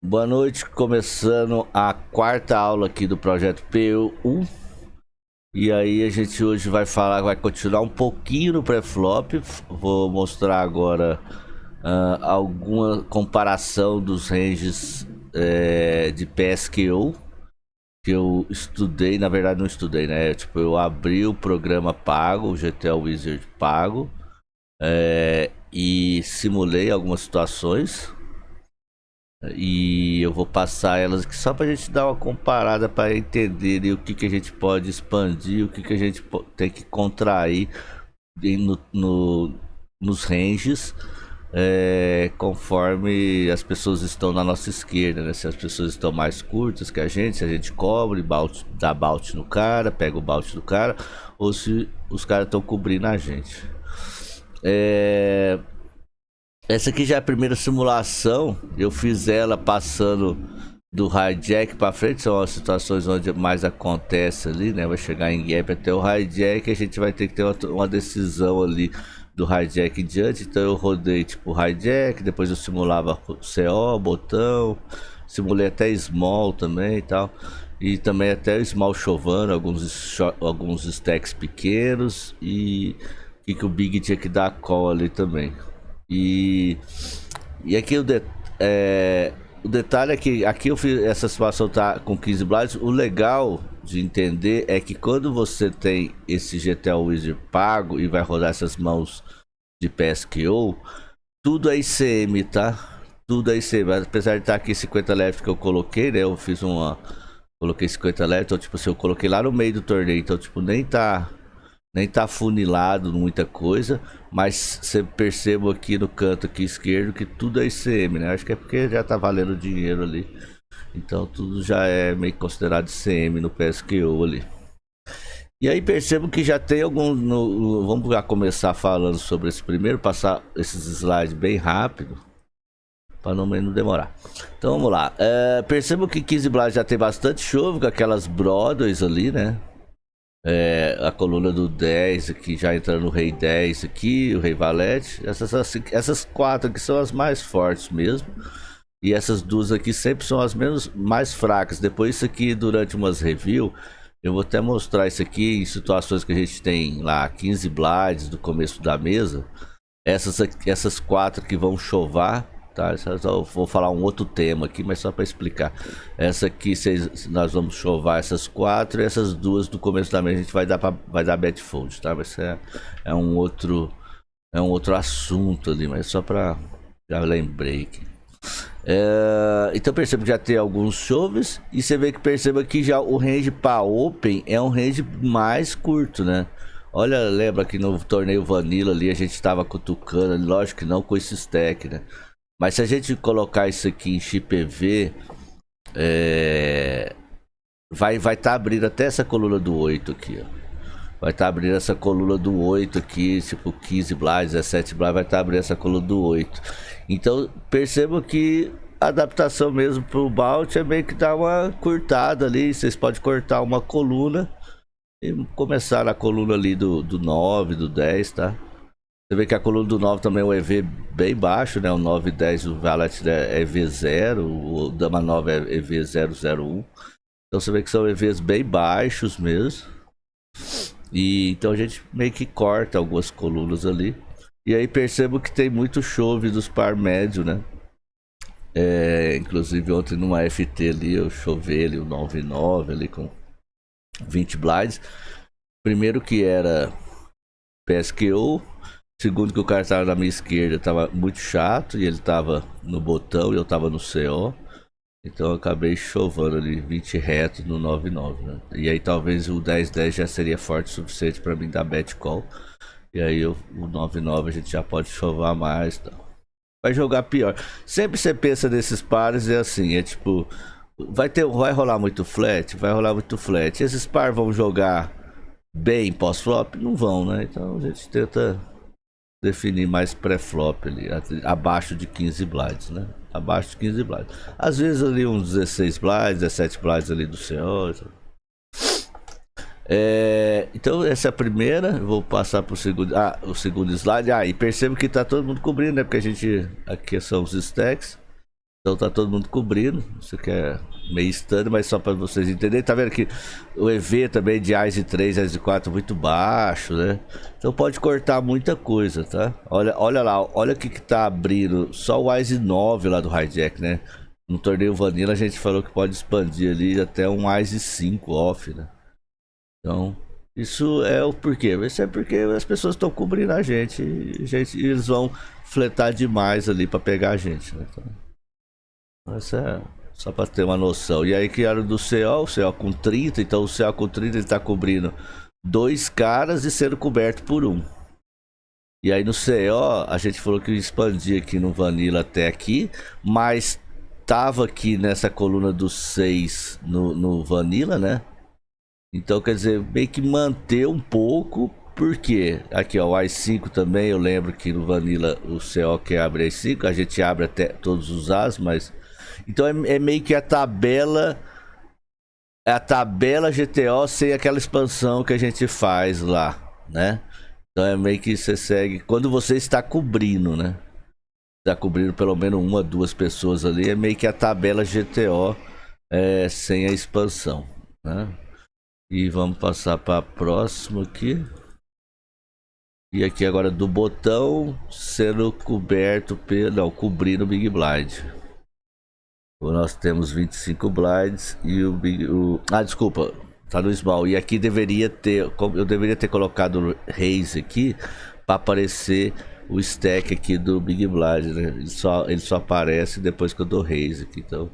Boa noite, começando a quarta aula aqui do projeto PU1. E aí a gente hoje vai continuar um pouquinho no pré-flop. Vou mostrar agora alguma comparação dos ranges de PSKO que eu estudei. Na verdade não estudei, né? Tipo, eu abri o programa pago, o GTA Wizard pago, e simulei algumas situações. E eu vou passar elas aqui só pra gente dar uma comparada para entender o que a gente pode expandir, o que a gente tem que contrair nos ranges, conforme as pessoas estão na nossa esquerda, né? Se as pessoas estão mais curtas que a gente, se a gente cobre, dá bout no cara, pega o bout do cara, ou se os caras estão cobrindo a gente. Essa aqui já é a primeira simulação. Eu fiz ela passando do hijack para frente. São as situações onde mais acontece ali, né? Vai chegar em gap até o hijack. A gente vai ter que ter uma decisão ali do hijack em diante. Então eu rodei tipo hijack. Depois eu simulava CO, botão. Simulei até small também e tal. E também até small chovando, alguns stacks pequenos. E que o Big tinha que dar a call ali também. E aqui o detalhe é que aqui eu fiz essa situação tá com 15 blinds. O legal de entender é que quando você tem esse GTA Wizard pago e vai rodar essas mãos de PSKO, tudo é ICM, tá? Tudo é ICM. Apesar de estar aqui 50 left que eu coloquei, né? Eu fiz coloquei 50 left, então tipo assim, eu coloquei lá no meio do torneio, então tipo nem tá funilado muita coisa, mas você percebe aqui no canto aqui esquerdo que tudo é ICM, né? Acho que é porque já tá valendo dinheiro ali. Então tudo já é meio considerado ICM no PSKO ali. E aí percebo que já tem algum. Vamos já começar falando sobre esse primeiro, passar esses slides bem rápido, para não demorar. Então vamos lá. Percebo que 15 Blast já tem bastante chove com aquelas Broadways ali, né? A coluna do 10 aqui, já entrando no rei 10 aqui, o rei valete. Essas quatro aqui são as mais fortes mesmo. E essas duas aqui sempre são as mais fracas. Depois isso aqui, durante umas reviews, eu vou até mostrar isso aqui em situações que a gente tem lá 15 blinds do começo da mesa. Essas quatro que vão chovar, tá? Eu vou falar um outro tema aqui, mas só para explicar. Essa aqui nós vamos chovar essas quatro, e essas duas do começo da mesa a gente vai dar bet fold, tá? Mas é um outro assunto ali, mas só para já lembrei aqui. Então percebo que já tem alguns choves, e você vê que perceba que já o range para open é um range mais curto, né? Olha, lembra que no torneio Vanilla ali a gente estava cutucando, lógico que não com esse stack, né? Mas se a gente colocar isso aqui em XPV, vai tá abrindo até essa coluna do 8 aqui, ó. Vai tá abrindo essa coluna do 8 aqui, tipo 15 blinds, 17 blinds, vai tá abrindo essa coluna do 8. Então percebam que a adaptação mesmo pro Bout é meio que dar uma curtada ali. Vocês podem cortar uma coluna e começar na coluna ali do 9, do 10, tá? Você vê que a coluna do 9 também é um EV bem baixo, né? O 9 e 10, o Valet é EV0, o Dama 9 é EV001. Então você vê que são EVs bem baixos mesmo. E então a gente meio que corta algumas colunas ali. E aí percebo que tem muito chove dos par médio, né? Inclusive ontem numa FT ali eu chovei ali o 9-9 ali com 20 blinds. Primeiro que era PSKO. Segundo que o cara tava na minha esquerda, tava muito chato, e ele tava no botão e eu tava no CO. Então eu acabei chovando ali 20 reto no 9-9, né? E aí talvez o 10-10 já seria forte o suficiente pra mim dar bet call. E aí o 9-9 a gente já pode chovar mais, tá? Vai jogar pior. Sempre você pensa nesses pares, é assim, é tipo, vai rolar muito flat? Vai rolar muito flat. Esses pares vão jogar bem pós-flop? Não vão, né? Então a gente tenta definir mais pré-flop ali, abaixo de 15 blinds, né? Abaixo de 15 blinds. Às vezes ali uns 16 blinds, 17 blinds ali do senhor. Então essa é a primeira. Eu vou passar pro segundo, o segundo slide. E percebo que tá todo mundo cobrindo, né? Porque a gente, aqui são os stacks. Então tá todo mundo cobrindo. Isso aqui é meio standard, mas só para vocês entenderem. Tá vendo que o EV também de ICE 3, ICE 4 muito baixo, né? Então pode cortar muita coisa, tá? Olha lá, olha o que tá abrindo. Só o ICE 9 lá do Hijack, né? No torneio Vanilla a gente falou que pode expandir ali até um ICE 5 off, né? Então, isso é o porquê. Isso é porque as pessoas estão cobrindo a gente. E eles vão fletar demais ali para pegar a gente, né? Então, essa é só para ter uma noção. E aí criaram do CO, o CO com 30. Então o CO com 30 ele tá cobrindo 2 caras e sendo coberto por 1. E aí no CO a gente falou que ia expandir aqui no Vanilla até aqui, mas tava aqui nessa coluna dos 6 no Vanilla, né? Então quer dizer, meio que manter um pouco. Por quê? Aqui ó, o i5 também, eu lembro que no Vanilla o CO que abre i5, a gente abre até todos os As, mas... Então é meio que a tabela GTO sem aquela expansão que a gente faz lá, né? Então é meio que você segue quando você está cobrindo, né? Está cobrindo pelo menos 1 ou 2 pessoas ali, é meio que a tabela GTO sem a expansão, né? E vamos passar para a próxima aqui. E aqui agora do botão sendo coberto pelo, cobrindo o Big Blind. Nós temos 25 blinds e desculpa, tá no small. E aqui eu deveria ter colocado o raise aqui para aparecer o stack aqui do Big Blind, né? Ele só aparece depois que eu dou raise aqui, então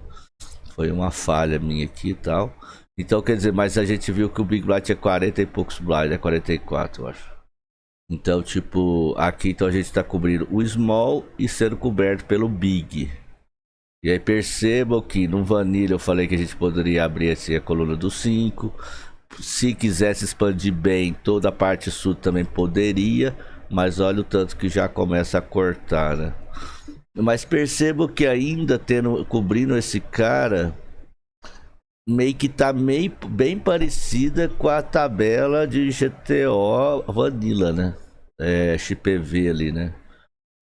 foi uma falha minha aqui e tal. Então quer dizer, mas a gente viu que o Big Blind tinha 40 e poucos blinds, 44 eu acho. Então tipo, aqui então a gente tá cobrindo o small e sendo coberto pelo Big. E aí percebam que no Vanilla eu falei que a gente poderia abrir assim a coluna do 5. Se quisesse expandir bem, toda a parte sul também poderia. Mas olha o tanto que já começa a cortar, né? Mas percebam que ainda cobrindo esse cara, meio que tá bem parecida com a tabela de GTO Vanilla, né? XPV ali, né?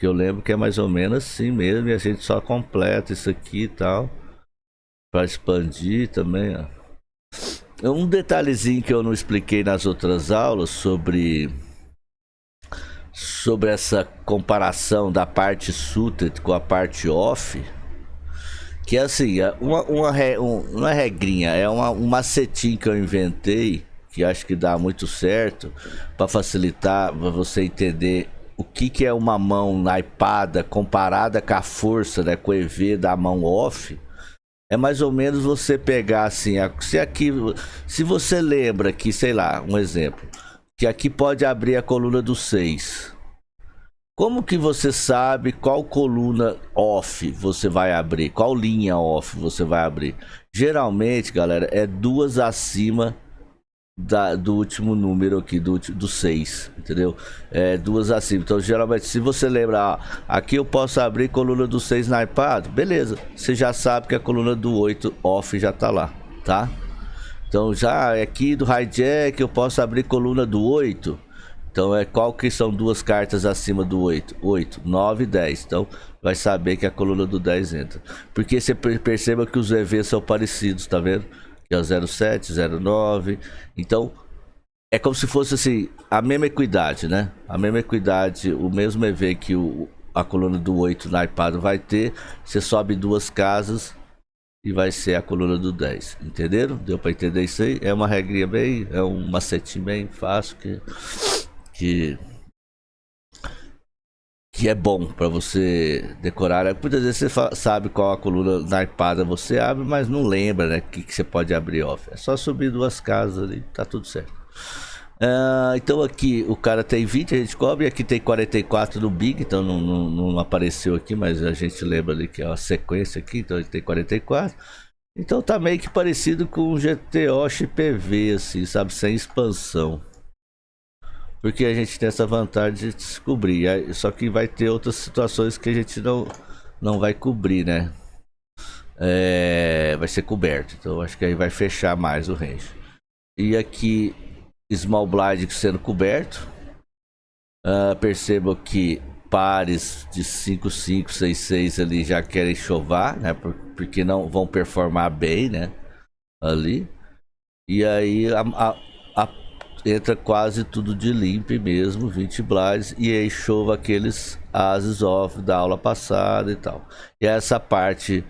Que eu lembro que é mais ou menos assim mesmo. E a gente só completa isso aqui e tal. Pra expandir também, ó. Um detalhezinho que eu não expliquei nas outras aulas sobre essa comparação da parte suited com a parte off. Que é assim, uma regrinha, um macetinho que eu inventei. Que acho que dá muito certo. Pra facilitar, pra você entender o que é uma mão naipada comparada com a força, né, com o EV da mão off. É mais ou menos você pegar assim, se você lembra que, sei lá, um exemplo, que aqui pode abrir a coluna do 6. Como que você sabe qual coluna off você vai abrir? Qual linha off você vai abrir? Geralmente, galera, é 2 acima do último número aqui, do 6, entendeu? 2 acima. Então, geralmente, se você lembrar, aqui eu posso abrir coluna do 6 naipado, beleza. Você já sabe que a coluna do 8 off já tá lá, tá? Então, já aqui do hijack eu posso abrir coluna do 8. Então, qual que são 2 cartas acima do 8? 8, 9 e 10. Então, vai saber que a coluna do 10 entra. Porque você perceba que os EVs são parecidos, tá vendo? Que é o 07, 09. Então, é como se fosse assim, a mesma equidade, né? A mesma equidade, o mesmo EV que a coluna do 8 naipado vai ter. Você sobe 2 casas e vai ser a coluna do 10. Entenderam? Deu pra entender isso aí? É uma regrinha bem, é um macetinho bem fácil que é bom para você decorar. Muitas vezes você sabe qual a coluna naipada você abre, mas não lembra, né, que você pode abrir off. É só subir 2 casas ali, tá tudo certo. Então aqui o cara tem 20, a gente cobre. Aqui tem 44 no Big, então não apareceu aqui, mas a gente lembra ali que é uma sequência aqui, então ele tem 44. Então tá meio que parecido com o GTO XPV, assim, sabe, sem expansão. Porque a gente tem essa vantagem de descobrir. Só que vai ter outras situações que a gente não vai cobrir, né? Vai ser coberto. Então acho que aí vai fechar mais o range. E aqui, Small Blind sendo coberto. Percebam que pares de 5,5, 6,6 ali já querem chovar, né? Porque não vão performar bem, né? Ali. E aí entra quase tudo de limp mesmo, 20 blinds, e aí chova aqueles ases off da aula passada e tal. E essa parte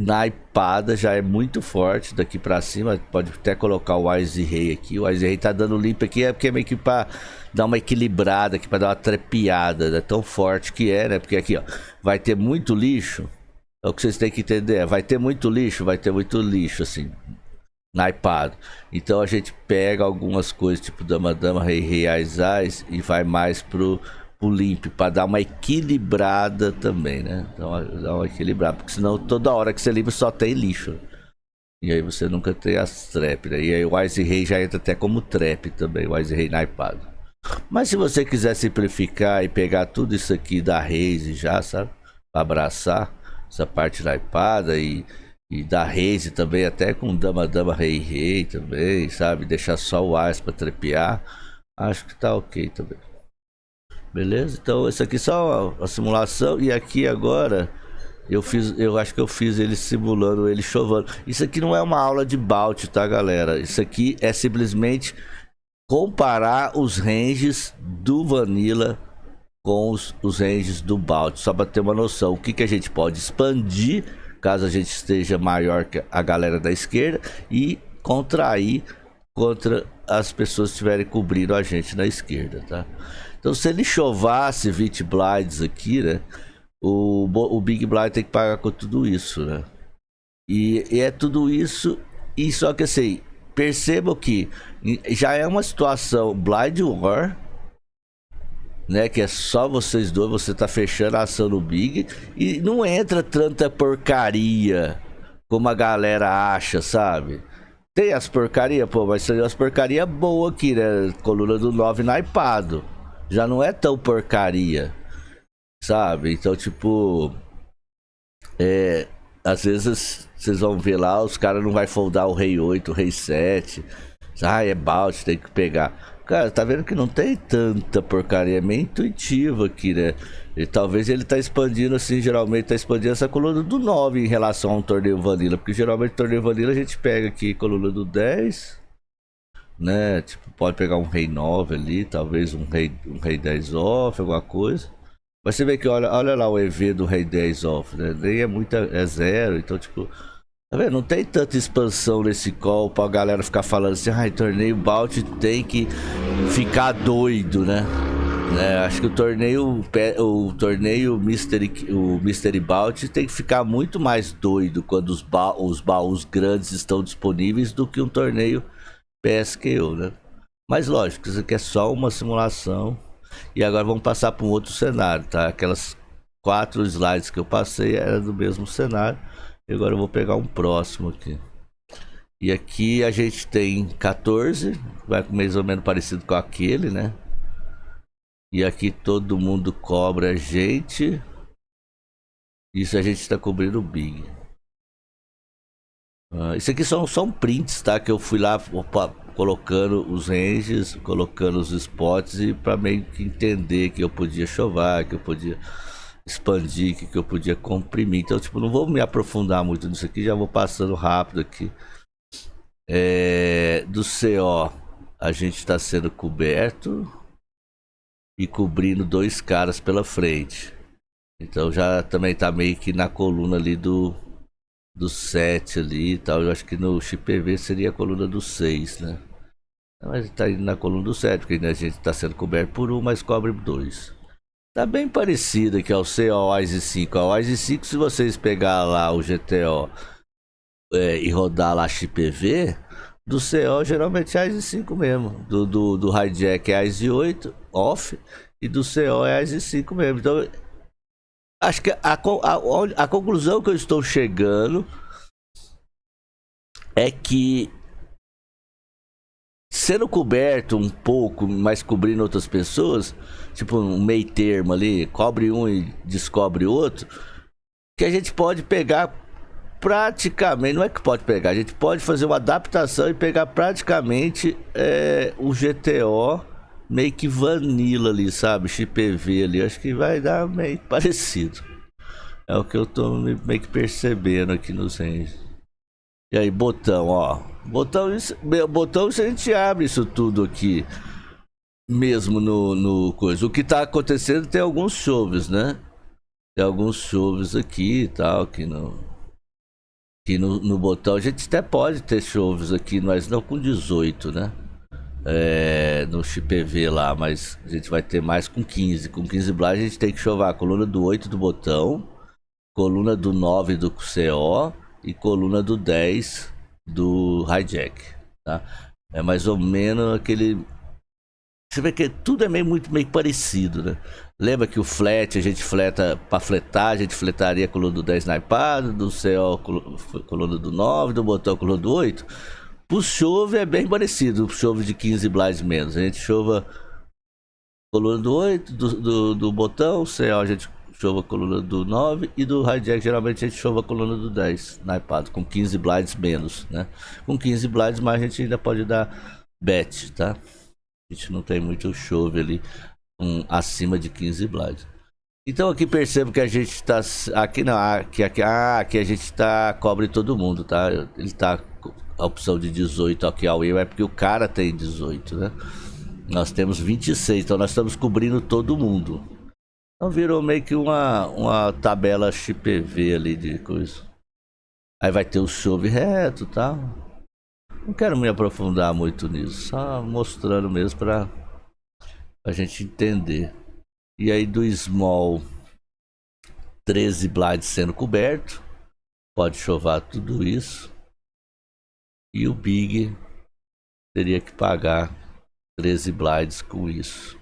naipada já é muito forte daqui pra cima, pode até colocar o Wise Rei aqui. O Wise Rei tá dando limp aqui, é porque é meio que pra dar uma equilibrada aqui, pra dar uma trepiada, né? Tão forte que é, né? Porque aqui, ó, vai ter muito lixo. É o que vocês têm que entender, vai ter muito lixo, assim, naipado. Então a gente pega algumas coisas, tipo dama, dama, rei, rei, ais, ais, e vai mais pro limp, pra dar uma equilibrada também, né? Então dá uma equilibrada, porque senão toda hora que você limpa só tem lixo. E aí você nunca tem as trap, né? E aí o Wise Rei já entra até como trap também, o Wise Rei naipado. Mas se você quiser simplificar e pegar tudo isso aqui da Raze já, sabe? Pra abraçar essa parte naipada e da Raze também, até com dama, dama, rei, rei também, sabe? Deixar só o Ás pra trepear, acho que tá ok também. Beleza? Então isso aqui é só a simulação. E aqui agora eu acho que eu fiz ele simulando ele chovendo. Isso aqui não é uma aula de Balt, tá, galera? Isso aqui é simplesmente comparar os ranges do Vanilla com os ranges do Balt, só para ter uma noção o que a gente pode expandir caso a gente esteja maior que a galera da esquerda, e contrair contra as pessoas que estiverem cobrindo a gente na esquerda, tá? Então se ele chovasse 20 blinds aqui, né, o Big Blind tem que pagar com tudo isso, né? E é tudo isso, e só que assim, percebam que já é uma situação Blind War, né, que é só vocês dois, você tá fechando a ação no Big, e não entra tanta porcaria como a galera acha, sabe? Tem as porcaria, pô, mas são as porcaria boa aqui, né? Coluna do 9 naipado. Já não é tão porcaria, sabe? Então, tipo, às vezes vocês vão ver lá, os caras não vai foldar o rei 8, o rei 7. Ah, é Balt, tem que pegar. Cara, tá vendo que não tem tanta porcaria, é meio intuitivo aqui, né? E talvez ele tá expandindo assim, geralmente tá expandindo essa coluna do 9 em relação a um torneio Vanilla, porque geralmente torneio Vanilla a gente pega aqui coluna do 10, né? Tipo, pode pegar um rei 9 ali, talvez um rei 10 off, alguma coisa. Mas você vê que olha lá o EV do rei 10 off, né? Nem é zero, então tipo... Tá vendo? Não tem tanta expansão nesse call pra galera ficar falando assim, ai, torneio Balt tem que ficar doido, né? Acho que o torneio Mystery Balt tem que ficar muito mais doido quando os baús grandes estão disponíveis do que um torneio PSKO, né? Mas lógico, isso aqui é só uma simulação. E agora vamos passar para um outro cenário, tá? Aquelas 4 slides que eu passei eram do mesmo cenário. E agora eu vou pegar um próximo aqui. E aqui a gente tem 14, vai mais ou menos parecido com aquele, né? E aqui todo mundo cobra a gente. Isso a gente está cobrindo o Big. Isso aqui são prints, tá? Que eu fui lá colocando os ranges, colocando os spots, e para meio que entender que eu podia chovar, que eu podia expandir, que eu podia comprimir. Então, tipo, não vou me aprofundar muito nisso aqui, já vou passando rápido aqui. Do CO, a gente está sendo coberto e cobrindo 2 caras pela frente. Então já também tá meio que na coluna ali do 7 ali e tal. Eu acho que no XPV seria a coluna do 6, né? Mas tá indo na coluna do 7, porque a gente tá sendo coberto por 1, mas cobre 2. Tá bem parecido aqui ao CO Wise 5. A Wise 5, se vocês pegar lá o GTO e rodar lá XPV, do CO geralmente é Wise 5 mesmo. Do Hijack é Wise 8 off, e do CO é Wise 5 mesmo. Então, acho que a conclusão que eu estou chegando é que, sendo coberto um pouco, mas cobrindo outras pessoas, tipo um meio termo ali, cobre um e descobre outro, que a gente pode pegar praticamente, não é que pode pegar, a gente pode fazer uma adaptação e pegar praticamente o GTO meio que vanilla ali, sabe? XPV ali. Acho que vai dar meio parecido. É o que eu tô meio que percebendo aqui nos range. E aí, botão, ó. Botão se a gente abre isso tudo aqui. Mesmo no coisa. O que tá acontecendo tem alguns choves, né? Tem alguns choves aqui e tal, no botão. A gente até pode ter choves aqui, mas não com 18, né? No XPV lá, mas a gente vai ter mais com 15. Com 15 blind a gente tem que chovar a coluna do 8 do botão, coluna do 9 do CO e coluna do 10 do hijack, tá? É mais ou menos aquele... Você vê que tudo é meio parecido, né? Lembra que o flat, a gente fleta pra fletar, a gente fletaria a coluna do 10 naipado, do CO coluna do 9, do botão coluna do 8. Pro chove é bem parecido, o chove de 15 blinds menos. A gente chova coluna do 8, do botão, CO a gente chova a coluna do 9 e do hijack geralmente a gente chova a coluna do 10 naipado, com 15 blinds menos, né? Com 15 blinds mais a gente ainda pode dar bet, tá? A gente não tem muito chove ali acima de 15 blinds. Então aqui percebo que a gente tá... Aqui não, aqui a gente tá... Cobre todo mundo, tá? Ele tá... A opção de 18 aqui ao é porque o cara tem 18, né? Nós temos 26, então nós estamos cobrindo todo mundo. Então virou meio que uma tabela XPV ali de coisa. Aí vai ter o chove reto e tal. Não quero me aprofundar muito nisso, só mostrando mesmo pra gente entender. E aí do small, 13 blinds sendo coberto, pode chovar tudo isso. E o big teria que pagar 13 blinds com isso.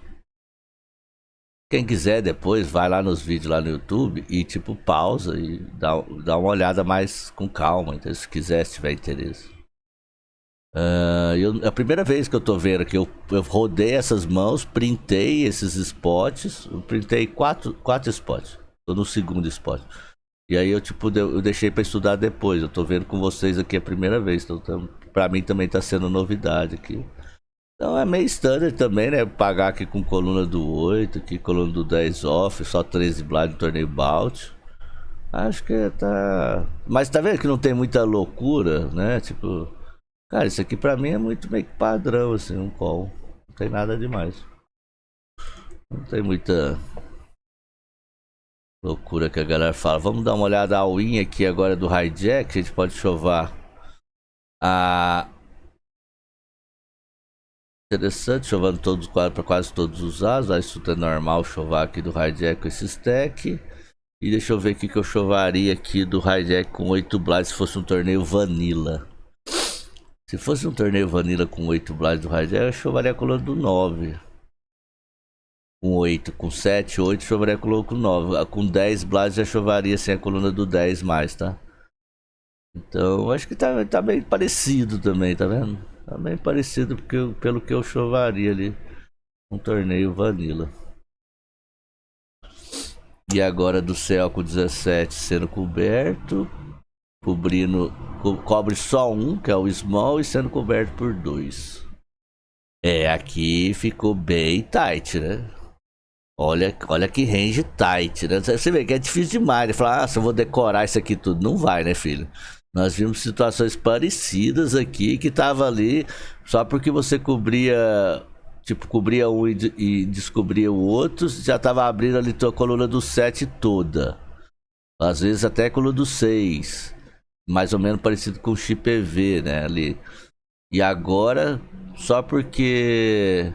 Quem quiser depois vai lá nos vídeos lá no YouTube e tipo pausa e dá uma olhada mais com calma, então se quiser, se tiver interesse. A primeira vez que eu tô vendo que eu rodei essas mãos, printei esses spots, eu printei quatro spots. Tô no segundo spot. E aí eu deixei pra estudar depois. Eu tô vendo com vocês aqui a primeira vez. Então pra mim também tá sendo novidade aqui. Então é meio standard também, né? Pagar aqui com coluna do 8, aqui coluna do 10 off, só 13 blind no torneio bout. Acho que tá... Mas tá vendo que não tem muita loucura, né? Tipo... Cara, isso aqui pra mim é muito meio que padrão, assim, um call. Não tem nada demais. Não tem muita loucura que a galera fala. Vamos dar uma olhada ao win aqui agora do hijack. A gente pode chovar a... Interessante, chovando todos para quase todos os asos. Isso é normal chovar aqui do hijack com esse stack. E deixa eu ver aqui que eu chovaria aqui do hijack com 8 blinds se fosse um torneio vanilla. Se fosse um torneio vanilla com 8 blinds do hijack, eu chovaria a coluna do 9. Com 8, com 7, 8, chovaria a coluna com 9. Com 10 blinds já chovaria sem a coluna do 10 mais, tá? Então, acho que tá bem parecido também, tá vendo? Tá bem parecido pelo que eu chovaria ali. Um torneio vanilla. E agora do céu com 17 sendo coberto. Cobre só um, que é o small, e sendo coberto por 2. Aqui ficou bem tight, né? Olha que range tight, né? Você vê que é difícil demais, né? Falar, se eu vou decorar isso aqui tudo. Não vai, né, filho? Nós vimos situações parecidas aqui, que tava ali, só porque você cobria um e descobria o outro, já tava abrindo ali tua coluna do 7 toda. Às vezes até a coluna do 6. Mais ou menos parecido com o XPV, né, ali. E agora, só porque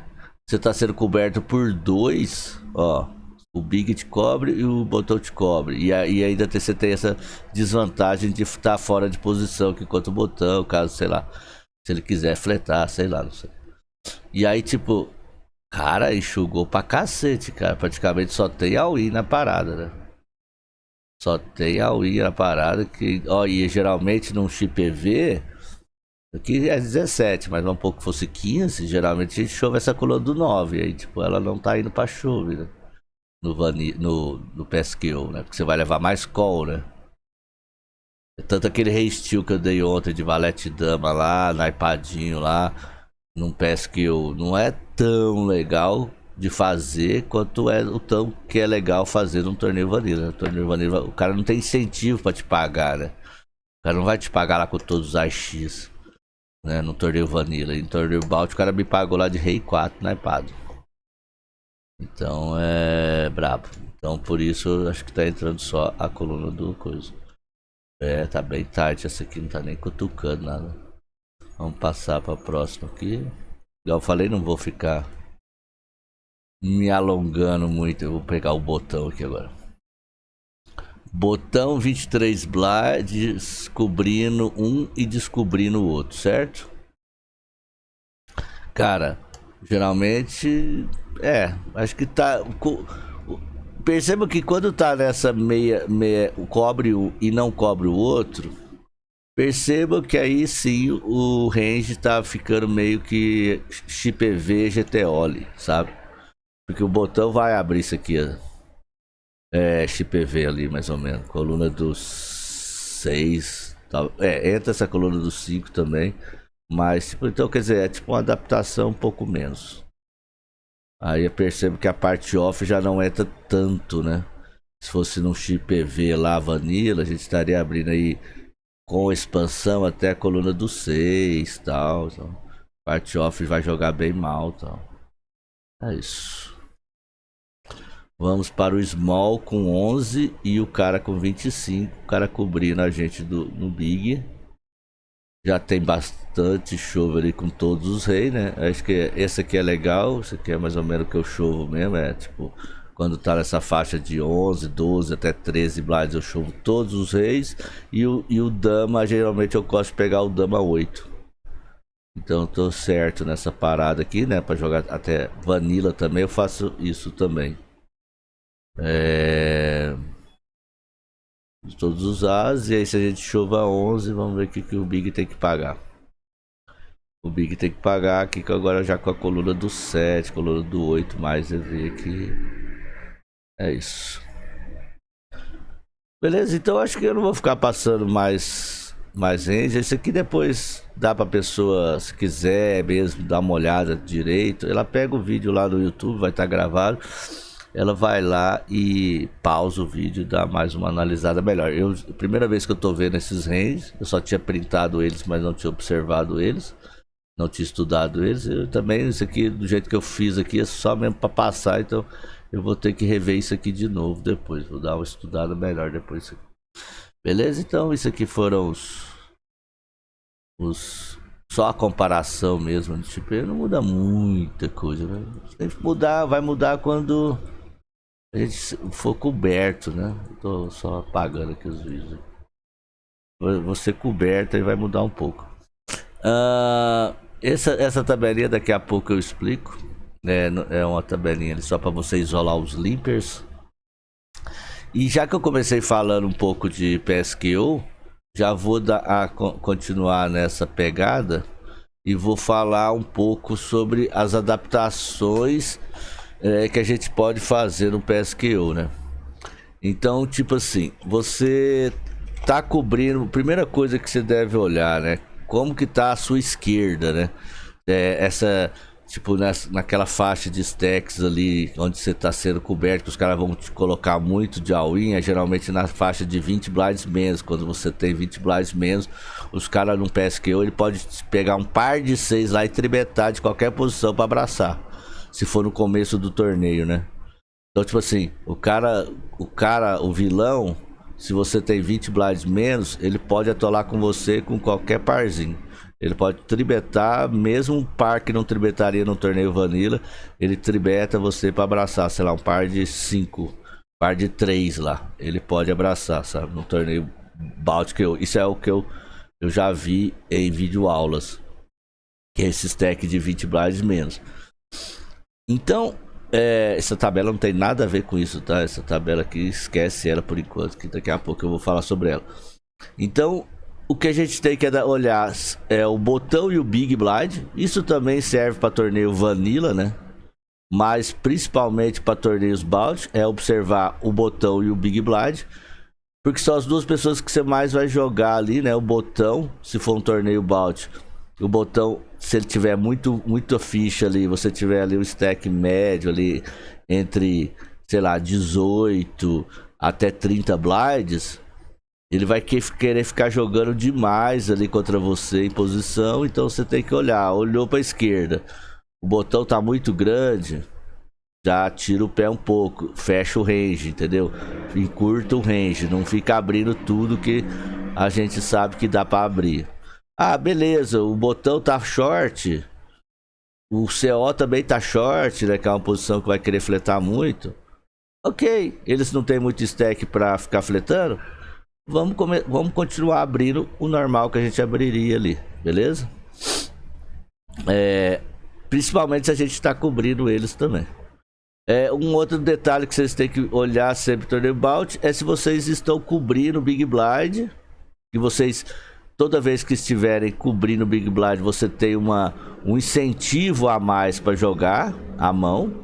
você tá sendo coberto por 2, ó, o big te cobre e o botão te cobre. E ainda você tem essa desvantagem de estar fora de posição, que enquanto o botão, caso, sei lá, se ele quiser fletar, sei lá, não sei. E aí, tipo, cara, enxugou pra cacete, cara. Praticamente só tem all-in na parada, né? Só tem all-in na parada que, ó, e geralmente num XPV, aqui é 17, mas um pouco fosse 15, geralmente a gente chove essa coluna do 9, aí tipo, ela não tá indo pra chove, né? No PSQ, né? Porque você vai levar mais call, né? Tanto aquele resteel que eu dei ontem de valete dama lá, naipadinho lá, num PSQ não é tão legal de fazer quanto é o tão que é legal fazer num torneio Vanilla. No torneio Vanilla, o cara não tem incentivo pra te pagar, né? O cara não vai te pagar lá com todos os AX, né? No torneio Vanilla. Em torneio Balt, o cara me pagou lá de Rei 4 na iPad. Então é brabo. Então por isso eu acho que tá entrando só a coluna do coisa. É, tá bem tight. Essa aqui não tá nem cutucando nada. Vamos passar pra próxima aqui. Igual eu falei, não vou ficar me alongando muito. Eu vou pegar o botão aqui agora. Botão 23 Blind, descobrindo um e descobrindo o outro, certo? Cara, geralmente acho que tá. Perceba que quando tá nessa meia cobre um e não cobre o outro, perceba que aí sim o range tá ficando meio que XPV GTOL, sabe? Porque o botão vai abrir isso aqui, ó. É, XPV ali, mais ou menos. Coluna dos 6. Entra essa coluna dos 5 também. Mas, tipo, então, quer dizer, é tipo uma adaptação um pouco menos. Aí eu percebo que a parte off já não entra tanto, né? Se fosse num XPV lá, Vanilla, a gente estaria abrindo aí com expansão até a coluna dos 6 e tal. Então, parte off vai jogar bem mal tal. É isso. Vamos para o small com 11 e o cara com 25. O cara cobrindo a gente no big. Já tem bastante chove ali com todos os reis, né? Acho que esse aqui é legal. Esse aqui é mais ou menos o que eu chovo mesmo. É tipo, quando tá nessa faixa de 11, 12 até 13 blinds, eu chovo todos os reis. E o dama, geralmente eu gosto de pegar o dama 8. Então eu tô certo nessa parada aqui, né? Pra jogar até Vanilla também, eu faço isso também. De todos os as, e aí se a gente chova 11, vamos ver o que o Big tem que pagar. O Big tem que pagar aqui, que agora já com a coluna do 7, coluna do 8, mais EV aqui. É isso. Beleza, então acho que eu não vou ficar passando mais range. Esse aqui depois dá pra pessoa, se quiser mesmo, dar uma olhada direito. Ela pega o vídeo lá no YouTube, vai estar gravado. Ela vai lá e pausa o vídeo e dá mais uma analisada melhor. Primeira vez que eu tô vendo esses ranges, eu só tinha printado eles, mas não tinha observado eles, não tinha estudado eles. Eu também, isso aqui, do jeito que eu fiz aqui, é só mesmo para passar, então eu vou ter que rever isso aqui de novo depois. Vou dar uma estudada melhor depois. Beleza? Então, isso aqui foram só a comparação mesmo. Tipo, não muda muita coisa, né? Tem que mudar, vai mudar quando a gente for coberto, né? Eu tô só apagando aqui os vídeos. Vou ser coberto e vai mudar um pouco. Essa tabelinha daqui a pouco eu explico. É uma tabelinha ali só para você isolar os limpers. E já que eu comecei falando um pouco de PSKO, já vou continuar nessa pegada e vou falar um pouco sobre as adaptações que a gente pode fazer no PSKO, né? Então, tipo assim, você tá cobrindo. Primeira coisa que você deve olhar, né? Como que tá a sua esquerda, né? Tipo, naquela faixa de stacks ali, onde você tá sendo coberto, que os caras vão te colocar muito de all-in, geralmente na faixa de 20 blinds menos. Quando você tem 20 blinds menos, os caras no PSKO, ele pode pegar um par de 6 lá e tribetar de qualquer posição pra abraçar. Se for no começo do torneio, né? Então, tipo assim, o vilão, se você tem 20 blinds menos, ele pode atolar com você com qualquer parzinho. Ele pode tribetar, mesmo um par que não tribetaria no torneio Vanilla, ele tribeta você pra abraçar, sei lá, um par de 5, par de 3 lá. Ele pode abraçar, sabe? No torneio Báltico, isso é o que eu já vi em vídeo aulas. Que é esse stack de 20 blinds menos. Então, essa tabela não tem nada a ver com isso, tá? Essa tabela aqui, esquece ela por enquanto, que daqui a pouco eu vou falar sobre ela. Então, o que a gente tem que olhar é o botão e o Big Blind. Isso também serve para torneio Vanilla, né? Mas principalmente para torneios Balt, é observar o botão e o Big Blind. Porque são as duas pessoas que você mais vai jogar ali, né? O botão, se for um torneio Balt, o botão se ele tiver muito ficha ali, você tiver ali um stack médio ali entre, sei lá, 18 até 30 blinds, ele vai querer ficar jogando demais ali contra você em posição, então você tem que olhar. Olhou para a esquerda, o botão tá muito grande, já tira o pé um pouco, fecha o range, entendeu? Encurta o range, não fica abrindo tudo que a gente sabe que dá para abrir. Ah, beleza, o botão tá short, o CO também tá short, né? Que é uma posição que vai querer fletar muito. Ok, eles não tem muito stack para ficar fletando. Vamos continuar abrindo o normal que a gente abriria ali, beleza? Principalmente se a gente está cobrindo eles também. Um outro detalhe que vocês têm que olhar sempre no Turnabout é se vocês estão cobrindo o Big Blind. Que vocês, toda vez que estiverem cobrindo o Big Blind, você tem um incentivo a mais para jogar à mão.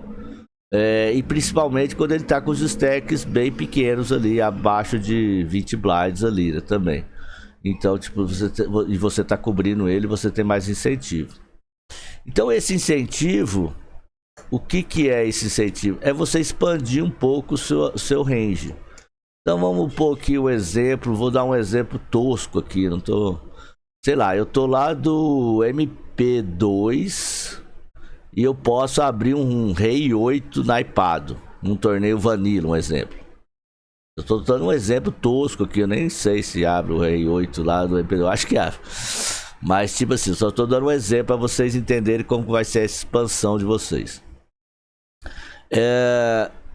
E principalmente quando ele tá com os stacks bem pequenos ali, abaixo de 20 blinds ali, né, também. Então, tipo, você tá cobrindo ele, você tem mais incentivo. Então esse incentivo, o que é esse incentivo? É você expandir um pouco o seu range. Então vamos pôr aqui o exemplo, vou dar um exemplo tosco aqui, não tô... Sei lá, eu tô lá do MP2... E eu posso abrir um Rei 8 naipado, num torneio Vanilla, um exemplo. Eu tô dando um exemplo tosco aqui, eu nem sei se abre o Rei 8 lá do MP2, eu acho que abre. Mas tipo assim, só tô dando um exemplo para vocês entenderem como vai ser a expansão de vocês.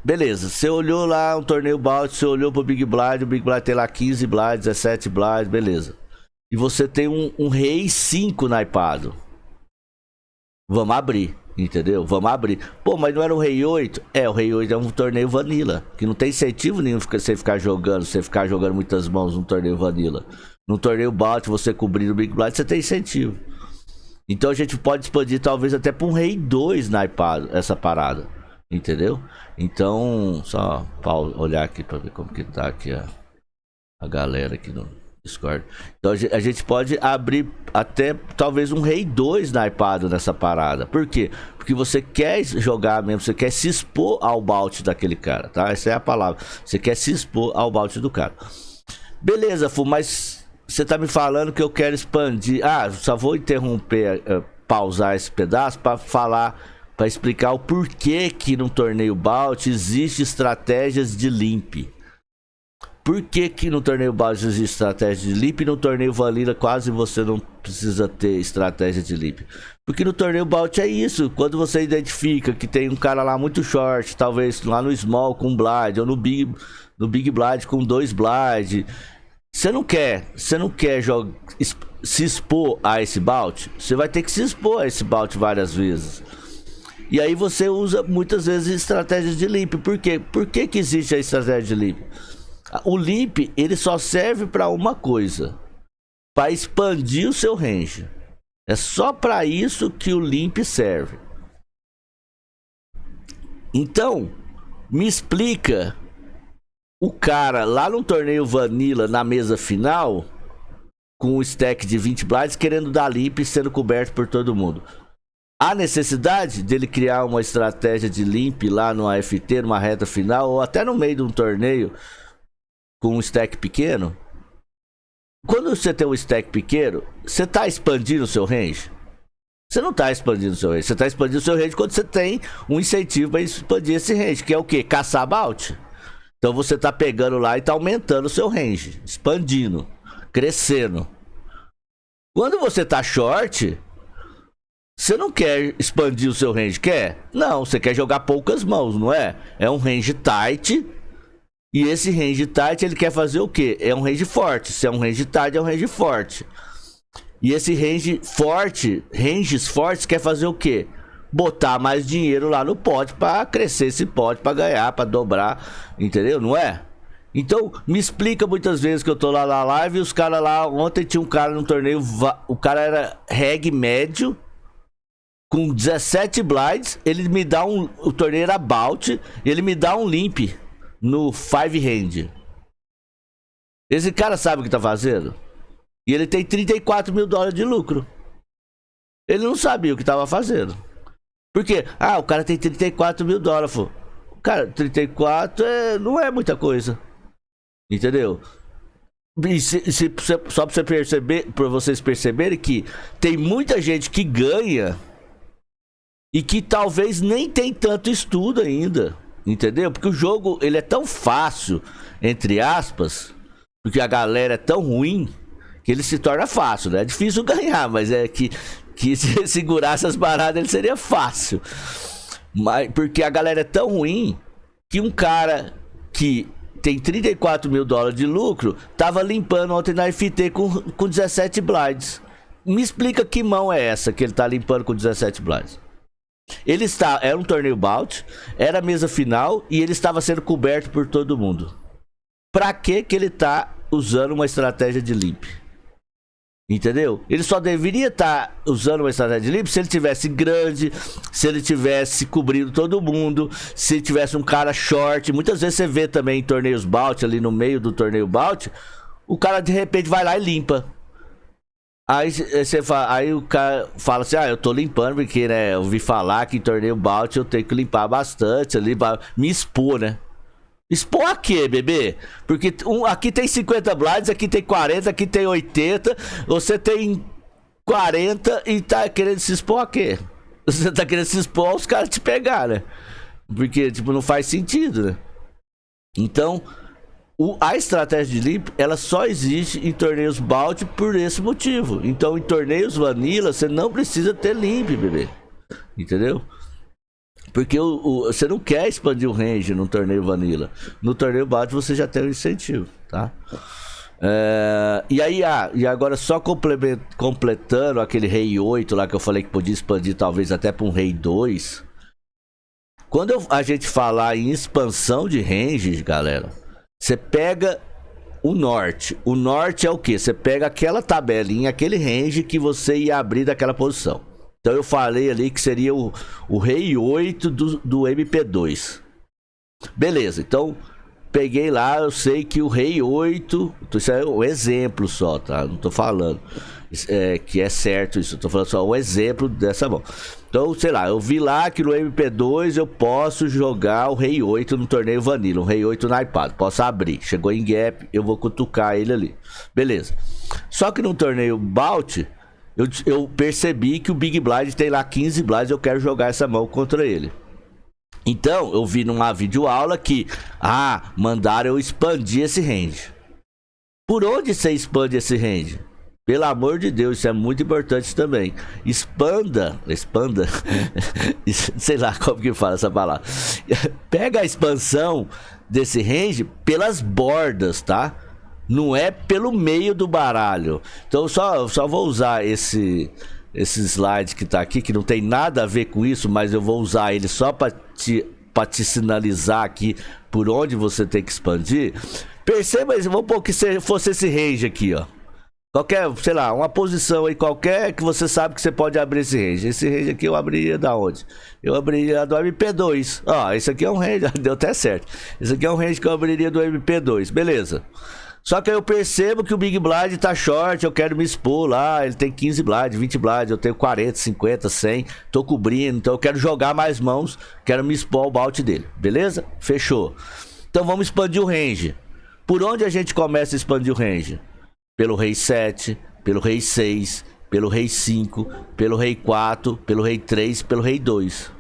Beleza, você olhou lá um torneio Bout, você olhou pro Big Blind, o Big Blind tem lá 15 blinds, 17 blinds, beleza. E você tem um Rei 5 naipado. Vamos abrir. Entendeu? Vamos abrir. Pô, mas não era o Rei 8? O Rei 8 é um torneio Vanilla, que não tem incentivo nenhum você ficar jogando muitas mãos num torneio Vanilla. Num torneio Bout, você cobrir o Big Blind, você tem incentivo. Então a gente pode expandir talvez até para um Rei 2 naipado, essa parada. Entendeu? Então, só olhar aqui para ver como que tá aqui a galera aqui no Discord. Então a gente pode abrir até talvez um Rei 2 naipado nessa parada. Por quê? Porque você quer jogar mesmo, você quer se expor ao bout daquele cara, tá? Essa é a palavra. Você quer se expor ao bout do cara. Beleza, Fu, mas você tá me falando que eu quero expandir. Só vou interromper, pausar esse pedaço para falar, para explicar o porquê que no torneio bout existe estratégias de limp. Por que no torneio Bout existe estratégia de limp e no torneio Vanilla quase você não precisa ter estratégia de limp? Porque no torneio Bout é isso, quando você identifica que tem um cara lá muito short, talvez lá no small com blind, ou no big blind com 2 blind, você não quer se expor a esse bout, você vai ter que se expor a esse bout várias vezes. E aí você usa muitas vezes estratégias de limp. Por quê? Por que existe a estratégia de limp? O limp, ele só serve para uma coisa, para expandir o seu range. É só para isso que o limp serve. Então, me explica o cara lá no torneio Vanilla, na mesa final, com um stack de 20 blinds, querendo dar limp e sendo coberto por todo mundo. Há necessidade dele criar uma estratégia de limp lá no AFT, numa reta final, ou até no meio de um torneio com um stack pequeno? Quando você tem um stack pequeno, você tá expandindo o seu range? Você não tá expandindo o seu range. Você tá expandindo o seu range quando você tem um incentivo para expandir esse range, que é o quê? Caçar bout. Então você tá pegando lá e tá aumentando o seu range, expandindo, crescendo. Quando você tá short, você não quer expandir o seu range, quer? Não, você quer jogar poucas mãos, não é? É um range tight. E esse range tight, ele quer fazer o quê? É um range forte. Se é um range tight, é um range forte. E esse range forte, ranges fortes, quer fazer o quê? Botar mais dinheiro lá no pot para crescer esse pot, para ganhar, para dobrar, entendeu? Não é? Então, me explica muitas vezes que eu tô lá na live e os caras lá, ontem tinha um cara no torneio, o cara era reg médio, com 17 blinds, ele me dá o torneio era bout, e ele me dá um limp no 5 hand. Esse cara sabe o que tá fazendo? E ele tem $34 mil de lucro. Ele não sabia o que tava fazendo. Por quê? Ah, o cara tem 34 mil dólares. Cara, 34 não é muita coisa. Entendeu? E só pra você perceber, pra vocês perceberem que tem muita gente que ganha e que talvez nem tem tanto estudo ainda. Entendeu? Porque o jogo, ele é tão fácil, entre aspas, porque a galera é tão ruim, que ele se torna fácil, né? É difícil ganhar, mas é que se segurasse as paradas, ele seria fácil. Mas, porque a galera é tão ruim, que um cara que tem 34 mil dólares de lucro, tava limpando ontem na FT com 17 blinds. Me explica que mão é essa que ele tá limpando com 17 blinds. Era um torneio bout, era a mesa final e ele estava sendo coberto por todo mundo. Pra que ele tá usando uma estratégia de limp? Entendeu? Ele só deveria estar usando uma estratégia de limp se ele tivesse grande, se ele tivesse cobrindo todo mundo, se tivesse um cara short. Muitas vezes você vê também em torneios bout, ali no meio do torneio bout, o cara de repente vai lá e limpa. Aí o cara fala assim, eu tô limpando porque, né, eu ouvi falar que em torneio bout eu tenho que limpar bastante ali pra me expor, né? Expor a quê, bebê? Porque aqui tem 50 blinds, aqui tem 40, aqui tem 80, você tem 40 e tá querendo se expor a quê? Você tá querendo se expor aos caras te pegar, né? Porque, tipo, não faz sentido, né? Então, a estratégia de limp, ela só existe em torneios bout por esse motivo. Então, em torneios vanilla, você não precisa ter limp, bebê. Entendeu? Porque você não quer expandir o range no torneio vanilla. No torneio bout você já tem um incentivo, tá? E agora só completando aquele rei 8 lá que eu falei que podia expandir talvez até para um rei 2. Quando a gente falar em expansão de range, galera, você pega o norte. O norte é o quê? Você pega aquela tabelinha, aquele range que você ia abrir daquela posição. Então eu falei ali que seria o rei 8 do MP2. Beleza, então peguei lá, eu sei que o rei 8, isso é um exemplo só, tá? Não tô falando que é certo isso, eu tô falando só um exemplo dessa mão. Então, sei lá, eu vi lá que no MP2 eu posso jogar o rei 8 no torneio vanilla, um rei 8 no iPad, posso abrir, chegou em gap, eu vou cutucar ele ali. Beleza. Só que no torneio bout, eu percebi que o Big Blind tem lá 15 blinds, eu quero jogar essa mão contra ele. Então, eu vi numa videoaula que, mandaram eu expandir esse range. Por onde você expande esse range? Pelo amor de Deus, isso é muito importante também. Expanda, sei lá como que fala essa palavra. Pega a expansão desse range pelas bordas, tá? Não é pelo meio do baralho. Então só vou usar esse slide que tá aqui, que não tem nada a ver com isso, mas eu vou usar ele só para te sinalizar aqui por onde você tem que expandir. Perceba, vamos pôr que fosse esse range aqui, ó. Qualquer, sei lá, uma posição aí qualquer que você sabe que você pode abrir esse range. Esse range aqui eu abriria da onde? Eu abriria do MP2. Esse aqui é um range, deu até certo. Esse aqui é um range que eu abriria do MP2, beleza. Só que aí eu percebo que o Big Blind tá short, eu quero me expor lá, ele tem 15 blinds, 20 blinds, eu tenho 40, 50, 100, tô cobrindo, então eu quero jogar mais mãos, quero me expor ao bout dele, beleza? Fechou. Então vamos expandir o range. Por onde a gente começa a expandir o range? Pelo rei 7, pelo rei 6, pelo rei 5, pelo rei 4, pelo rei 3, pelo rei 2.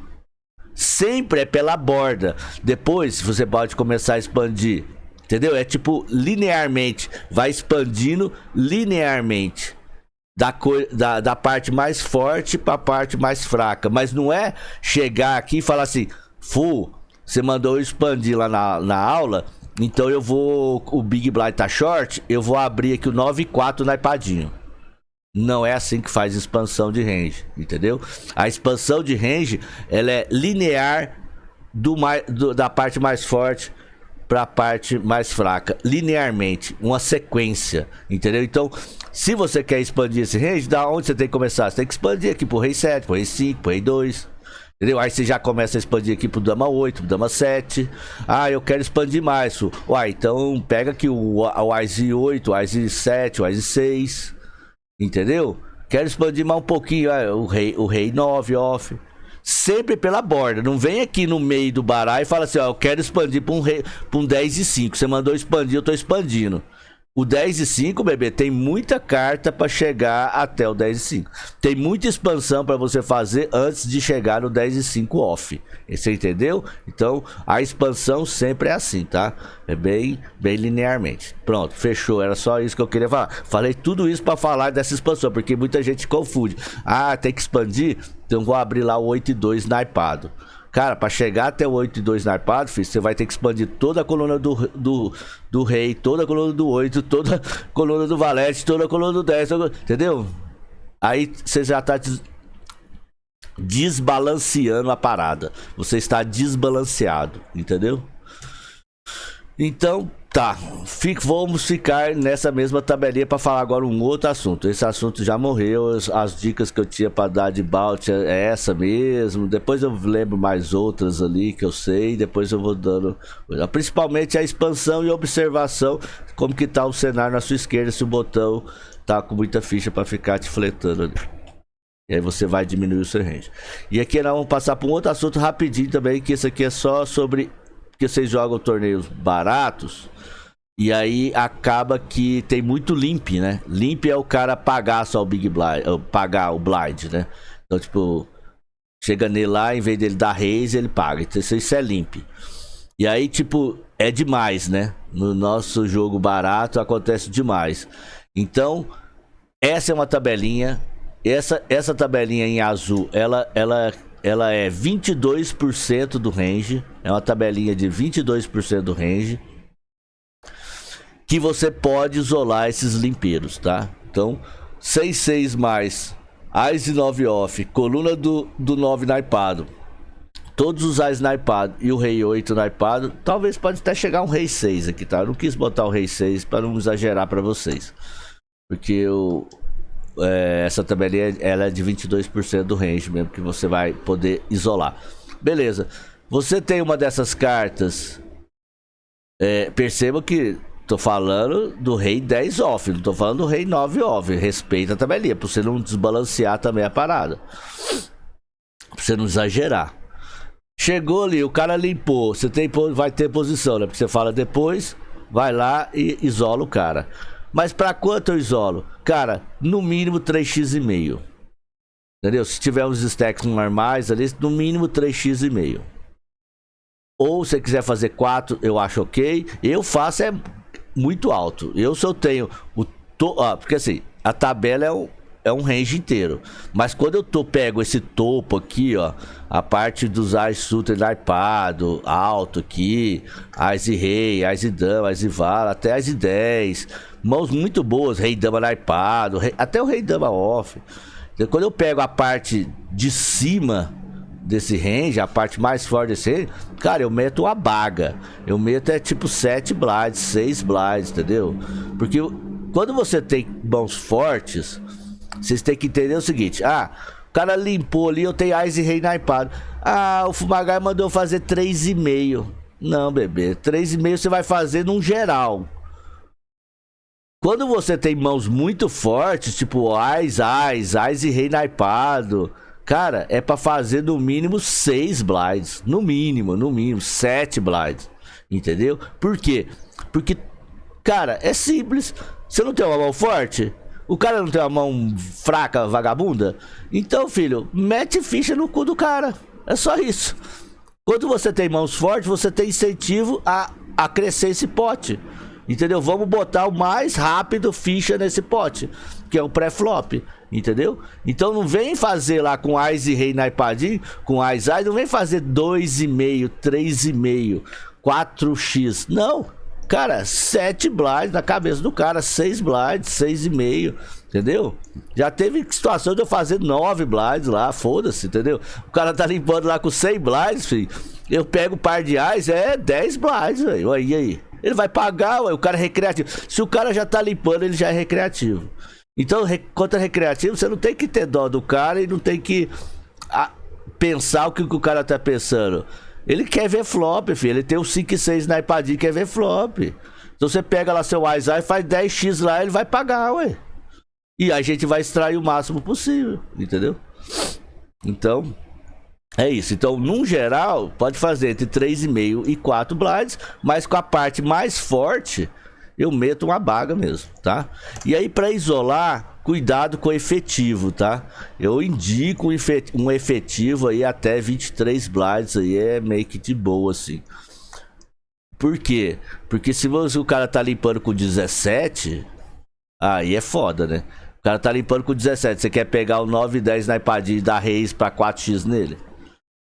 Sempre é pela borda. Depois você pode começar a expandir, entendeu? É tipo linearmente, vai expandindo linearmente da parte mais forte para a parte mais fraca. Mas não é chegar aqui e falar assim, você mandou eu expandir lá na aula, então eu vou, o Big Blind tá short, eu vou abrir aqui o 9-4 no iPadinho. Não é assim que faz expansão de range, entendeu? A expansão de range, ela é linear da parte mais forte para a parte mais fraca, linearmente, uma sequência, entendeu? Então, se você quer expandir esse range, da onde você tem que começar? Você tem que expandir aqui pro rei 7, pro rei 5, pro rei 2, entendeu? Aí você já começa a expandir aqui pro dama 8, pro dama 7. Eu quero expandir mais. Então pega aqui o Wise 8, o Wise 7, o Wise 6, entendeu? Quero expandir mais um pouquinho. O rei 9 off. Sempre pela borda. Não vem aqui no meio do baralho e fala assim, ó, eu quero expandir pra um 10 e 5. Você mandou expandir, eu tô expandindo. O 10 e 5, bebê, tem muita carta para chegar até o 10 e 5. Tem muita expansão para você fazer antes de chegar no 10 e 5 off. Você entendeu? Então, a expansão sempre é assim, tá? É bem linearmente. Pronto, fechou. Era só isso que eu queria falar. Falei tudo isso para falar dessa expansão, porque muita gente confunde. Ah, tem que expandir? Então vou abrir lá o 8 e 2 naipado. Cara, pra chegar até o 8 e 2 naipado, filho, você vai ter que expandir toda a coluna do rei, toda a coluna do 8, toda a coluna do valete, toda a coluna do 10, entendeu? Aí você já tá desbalanceando a parada. Você está desbalanceado, entendeu? Então, tá. Vamos ficar nessa mesma tabelinha para falar agora um outro assunto. Esse assunto já morreu. As dicas que eu tinha para dar de Balt é essa mesmo. Depois eu lembro mais outras ali que eu sei. Depois eu vou dando. Principalmente a expansão e observação. Como que tá o cenário na sua esquerda. Se o botão tá com muita ficha para ficar te fletando ali. E aí você vai diminuir o seu range. E aqui nós vamos passar para um outro assunto rapidinho também. Que esse aqui é só sobre... que vocês jogam torneios baratos e aí acaba que tem muito limp, né? Limp é o cara pagar só o Big Blind, pagar o blind, né? Então, tipo, chega nele lá, em vez dele dar raise, ele paga. Então, isso é limp. E aí, tipo, é demais, né? No nosso jogo barato acontece demais. Então, essa é uma tabelinha. Essa tabelinha em azul, ela é 22% do range. É uma tabelinha de 22% do range. Que você pode isolar esses limpeiros, tá? Então, 6/6 mais, Ás e 9 off, coluna do 9 naipado. Todos os Ás naipado e o Rei 8 naipado. Talvez pode até chegar um Rei 6 aqui, tá? Eu não quis botar o Rei 6 para não exagerar para vocês. Porque essa tabelinha ela é de 22% do range mesmo, que você vai poder isolar. Beleza. Você tem uma dessas cartas. Perceba que tô falando do Rei 10 off, não tô falando do Rei 9 off. Respeita a tabelinha, pra você não desbalancear também a parada. Pra você não exagerar. Chegou ali, o cara limpou. Você vai ter posição, né? Porque você fala depois, vai lá e isola o cara. Mas pra quanto eu isolo? Cara, no mínimo 3x,5. Entendeu? Se tiver uns stacks normais ali, no mínimo 3x,5. Ou se você quiser fazer 4, eu acho ok. Eu faço muito alto. Se eu tenho porque assim, a tabela é um range inteiro. Mas quando eu pego esse topo aqui, ó, a parte dos Ás Sutra naipado, alto aqui, Ás e Rei, Ás e Dama, Ás e Vala, até Ás e 10. Mãos muito boas, Rei Dama naipado, até o Rei Dama off. Então, quando eu pego a parte de cima desse range, a parte mais forte desse range, cara, eu meto uma baga. Eu meto tipo 7 blinds, 6 blinds, entendeu? Porque quando você tem mãos fortes, vocês têm que entender o seguinte: o cara limpou ali, eu tenho Ás e Rei naipado. O Fumagai mandou fazer 3,5. Não, bebê, 3,5 você vai fazer num geral. Quando você tem mãos muito fortes, tipo Ás e Rei naipado, cara, é pra fazer no mínimo 6 blinds. No mínimo 7 blinds. Entendeu? Por quê? Porque, cara, é simples. Você não tem uma mão forte? O cara não tem uma mão fraca, vagabunda? Então, filho, mete ficha no cu do cara. É só isso. Quando você tem mãos fortes, você tem incentivo a crescer esse pote. Entendeu? Vamos botar o mais rápido ficha nesse pote, que é o pré-flop. Entendeu? Então não vem fazer lá com Ás e Rei naipadinho, com Ás, não vem fazer 2,5, 3,5, 4x. Não. Cara, 7 blinds na cabeça do cara, 6 blinds, 6,5, entendeu? Já teve situação de eu fazer 9 blinds lá, foda-se, entendeu? O cara tá limpando lá com 100 blinds, filho. Eu pego o par de Ás, 10 blinds, velho. Aí. Ele vai pagar, ué, o cara é recreativo. Se o cara já tá limpando, ele já é recreativo. Então, contra recreativo, você não tem que ter dó do cara e não tem que pensar o que o cara tá pensando. Ele quer ver flop, filho. Ele tem o 5 e 6 naipadinho, quer ver flop. Então você pega lá seu Ás e faz 10x lá, ele vai pagar, ué. E a gente vai extrair o máximo possível, entendeu? Então, é isso. Então, num geral, pode fazer entre 3,5 e 4 blinds, mas com a parte mais forte, eu meto uma baga mesmo, tá? E aí, para isolar, cuidado com o efetivo, tá? Eu indico um efetivo aí até 23 blinds, aí é meio que de boa, assim. Por quê? Porque se o cara tá limpando com 17, aí é foda, né? O cara tá limpando com 17, você quer pegar o 9 e 10 na ipadinha e dar raise pra 4x nele?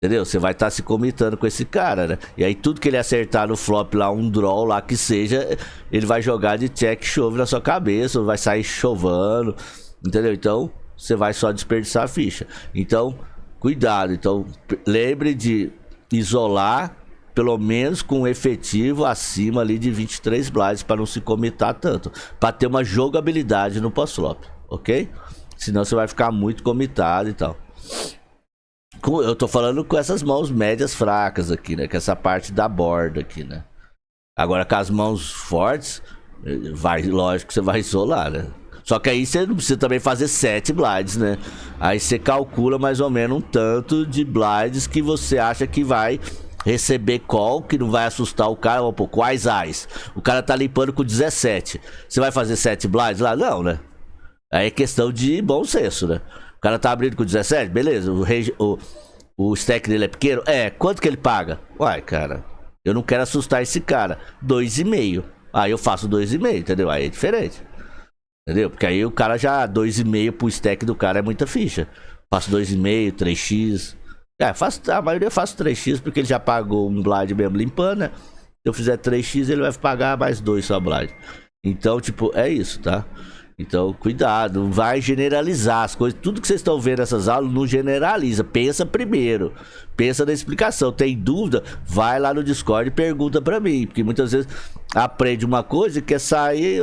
Entendeu? Você vai estar se comitando com esse cara, né? E aí tudo que ele acertar no flop lá, um draw lá que seja, ele vai jogar de check chove na sua cabeça, ou vai sair chovando, entendeu? Então, você vai só desperdiçar a ficha. Então, cuidado. Então, lembre de isolar, pelo menos com um efetivo acima ali de 23 blinds, para não se comitar tanto. Para ter uma jogabilidade no pós-flop, ok? Senão você vai ficar muito comitado e tal. Eu tô falando com essas mãos médias fracas aqui, né? Com essa parte da borda aqui, né? Agora com as mãos fortes, lógico que você vai isolar, né? Só que aí você não precisa também fazer 7 blinds, né? Aí você calcula mais ou menos um tanto de blinds que você acha que vai receber call, que não vai assustar o cara. Pô, quais eyes? O cara tá limpando com 17. Você vai fazer 7 blinds lá? Não, né? Aí é questão de bom senso, né? O cara tá abrindo com 17, beleza. O stack dele é pequeno? É, quanto que ele paga? Uai, cara, eu não quero assustar esse cara. 2,5. Aí eu faço 2,5, entendeu? Aí é diferente. Entendeu? Porque aí o cara já 2,5 pro stack do cara é muita ficha. Faço 2,5, 3x. A maioria faço 3x porque ele já pagou um blind mesmo limpando, né? Se eu fizer 3x, ele vai pagar mais 2 só blind. Então, tipo, é isso, tá? Então, cuidado, vai generalizar as coisas. Tudo que vocês estão vendo nessas aulas, não generaliza. Pensa primeiro. Pensa na explicação. Tem dúvida? Vai lá no Discord e pergunta pra mim. Porque muitas vezes aprende uma coisa e quer sair.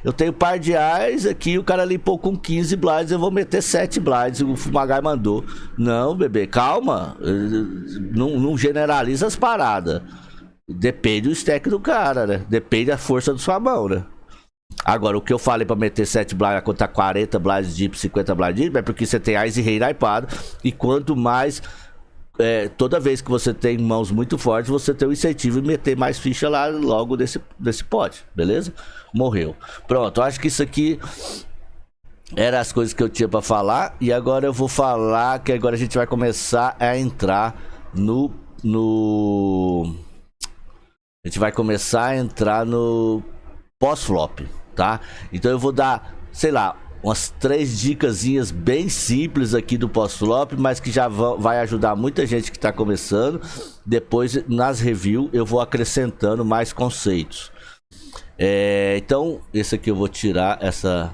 Eu tenho par de eyes aqui, o cara limpou com 15 blinds, eu vou meter 7 blinds. O Fumagai mandou. Não, bebê, calma. Não generaliza as paradas. Depende do stack do cara, né? Depende da força da sua mão, né? Agora, o que eu falei pra meter 7 blinds, contar 40 blinds deep, 50 blinds deep, é porque você tem Ice Rei naipado. E quanto mais, toda vez que você tem mãos muito fortes, você tem o incentivo de meter mais ficha lá logo desse pote, beleza? Morreu. Pronto, eu acho que isso aqui eram as coisas que eu tinha pra falar. E agora eu vou falar que agora a gente vai começar a entrar no... A gente vai começar a entrar no pós-flop, tá? Então eu vou dar, sei lá, umas 3 dicasinhas bem simples aqui do pós-flop, mas que já vai ajudar muita gente que tá começando. Depois, nas reviews, eu vou acrescentando mais conceitos. Então, esse aqui eu vou tirar essa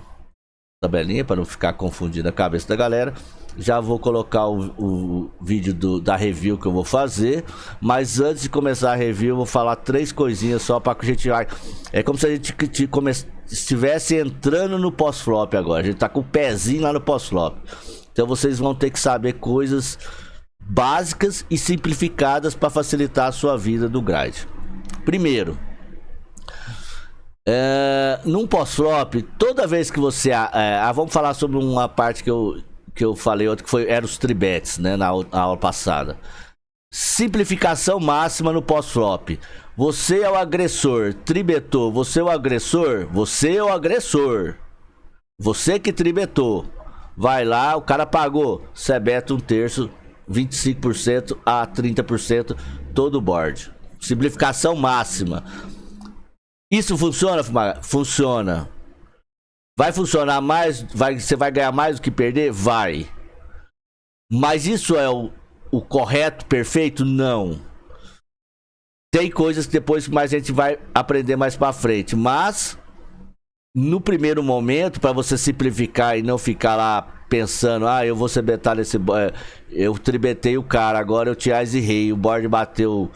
tabelinha para não ficar confundindo a cabeça da galera. Já vou colocar o vídeo da review que eu vou fazer. Mas antes de começar a review, eu vou falar 3 coisinhas só para que a gente vai... É como se a gente estivesse entrando no pós-flop agora. A gente tá com o pezinho lá no pós-flop. Então vocês vão ter que saber coisas básicas e simplificadas para facilitar a sua vida do grind. Primeiro, num pós-flop, toda vez que você... vamos falar sobre uma parte que eu falei, outra que era os tribets, né, na aula passada. Simplificação máxima no pós-flop. Você é o agressor, tribetou, você é o agressor, você é o agressor. Você que tribetou. Vai lá, o cara pagou, você beta 1/3, 25% a 30%, todo o board. Simplificação máxima. Isso funciona, Fumaga? Funciona. Vai funcionar mais? Você vai ganhar mais do que perder? Vai. Mas isso é o correto, perfeito? Não. Tem coisas que depois mais a gente vai aprender mais pra frente. Mas, no primeiro momento, para você simplificar e não ficar lá pensando, eu vou ser betar nesse... eu tribetei o cara, agora eu tinha Ice Rei, o board bateu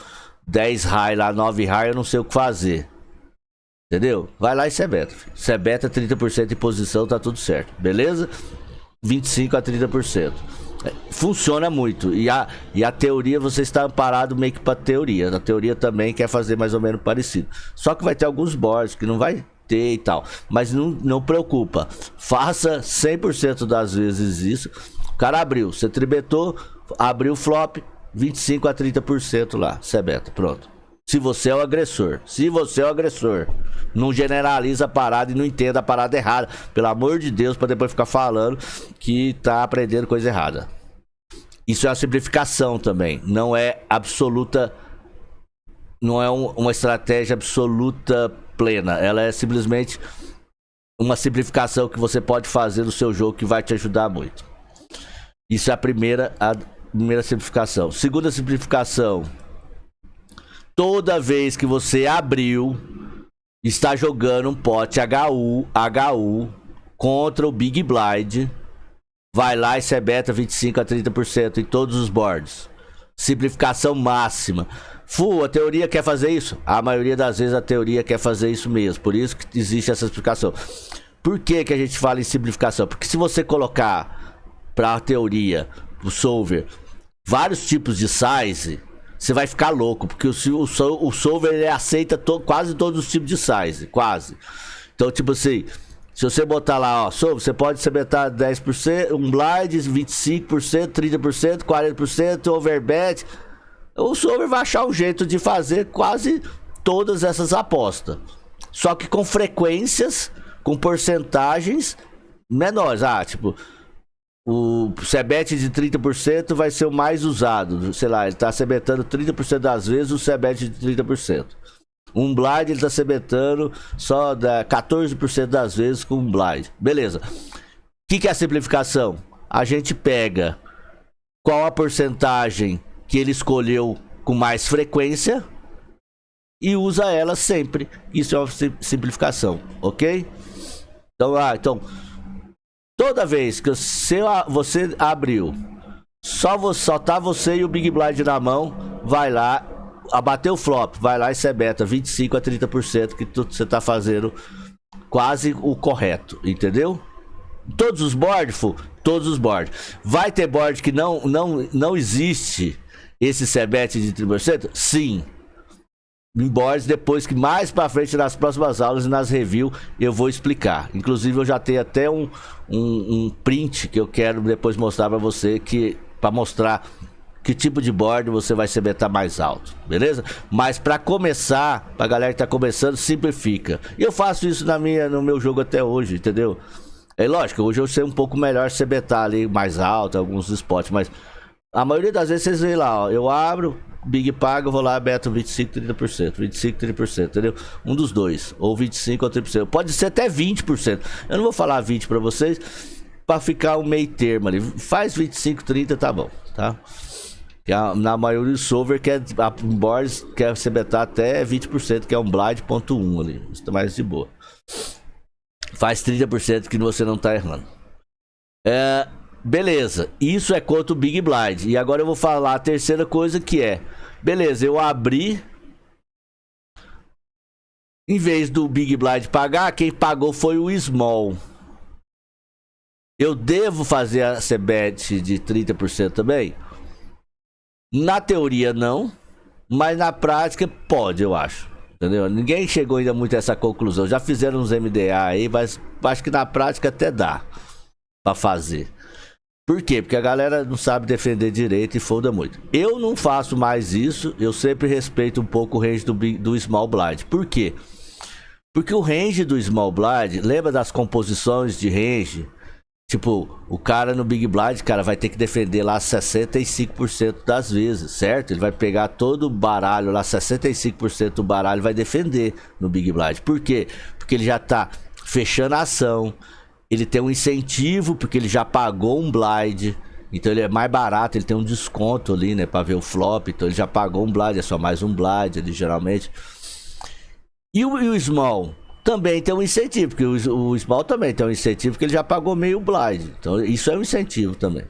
10 high lá, 9 high, eu não sei o que fazer. Entendeu? Vai lá e você beta. Você beta 30% de posição, tá tudo certo. Beleza? 25% a 30%. Funciona muito. E a teoria, você está amparado meio que pra teoria. A teoria também quer fazer mais ou menos parecido. Só que vai ter alguns boards que não vai ter e tal. Mas não preocupa. Faça 100% das vezes isso. O cara abriu, você tribetou, abriu o flop, 25 a 30% lá, sebeta, pronto. Se você é o agressor. Se você é o agressor. Não generaliza a parada e não entenda a parada errada. Pelo amor de Deus, pra depois ficar falando que tá aprendendo coisa errada. Isso é uma simplificação também. Não é absoluta. Não é uma estratégia absoluta plena. Ela é simplesmente uma simplificação que você pode fazer no seu jogo que vai te ajudar muito. Isso é a primeira simplificação. Segunda simplificação. Toda vez que você abriu, está jogando um pote HU contra o Big Blind, vai lá e sebeta 25 a 30% em todos os boards. Simplificação máxima. Full, a teoria quer fazer isso? A maioria das vezes a teoria quer fazer isso mesmo. Por isso que existe essa simplificação. Por que a gente fala em simplificação? Porque se você colocar para a teoria, o solver, vários tipos de size, você vai ficar louco. Porque o solver ele aceita quase todos os tipos de size. Quase. Então, tipo assim, se você botar lá, ó, solver, você pode sebetar 10%, um blind, 25%, 30%, 40%, overbet. O solver vai achar um jeito de fazer quase todas essas apostas. Só que com frequências, com porcentagens menores. Tipo, o sebet de 30% vai ser o mais usado. Sei lá, ele tá sebetando 30% das vezes o sebet de 30%. Um blind ele tá sebetando só 14% das vezes com um blind. Beleza. O que é a simplificação? A gente pega qual a porcentagem que ele escolheu com mais frequência e usa ela sempre. Isso é uma simplificação, ok? Então, toda vez que você abriu, só tá você e o Big Blind na mão, vai lá, abateu o flop, vai lá e sebeta 25 a 30% que você tá fazendo quase o correto, entendeu? Todos os boards, todos os boards. Vai ter board que não existe esse sebet de 30%? Sim. Em boards, depois que mais pra frente, nas próximas aulas e nas reviews, eu vou explicar. Inclusive, eu já tenho até um print que eu quero depois mostrar pra você, pra mostrar que tipo de board você vai sebetar mais alto, beleza? Mas pra começar, pra galera que tá começando, simplifica. E eu faço isso no meu jogo até hoje, entendeu? É lógico, hoje eu sei um pouco melhor sebetar ali mais alto, alguns spots, mas a maioria das vezes vocês veem lá, ó, eu abro, Big paga, eu vou lá, beto 25, 30%, 25, 30%, entendeu? Um dos dois, ou 25 ou 30%, pode ser até 20%, eu não vou falar 20 pra vocês, pra ficar um meio termo ali, faz 25, 30, tá bom, tá? Na maioria do solver, em boards, quer sebetar até 20%, que é um blind.1 ali, isso tá mais de boa. Faz 30% que você não tá errando. Beleza, isso é contra o Big Blind. E agora eu vou falar a terceira coisa que é: beleza, eu abri. Em vez do Big Blind pagar, quem pagou foi o Small. Eu devo fazer a sebet de 30% também? Na teoria não, mas na prática pode, eu acho. Entendeu? Ninguém chegou ainda muito a essa conclusão. Já fizeram uns MDA aí, mas acho que na prática até dá pra fazer. Por quê? Porque a galera não sabe defender direito e folda muito. Eu não faço mais isso. Eu sempre respeito um pouco o range do Small Blind. Por quê? Porque o range do Small Blind, lembra das composições de range? Tipo, o cara no Big Blind, cara, vai ter que defender lá 65% das vezes, certo? Ele vai pegar todo o baralho lá, 65% do baralho vai defender no Big Blind. Por quê? Porque ele já tá fechando a ação, ele tem um incentivo, porque ele já pagou um blind, então ele é mais barato, ele tem um desconto ali, né, pra ver o flop, então ele já pagou um blind, é só mais um blind ali, geralmente. E o Small também tem um incentivo, porque o Small também tem um incentivo, porque ele já pagou meio blind. Então isso é um incentivo também.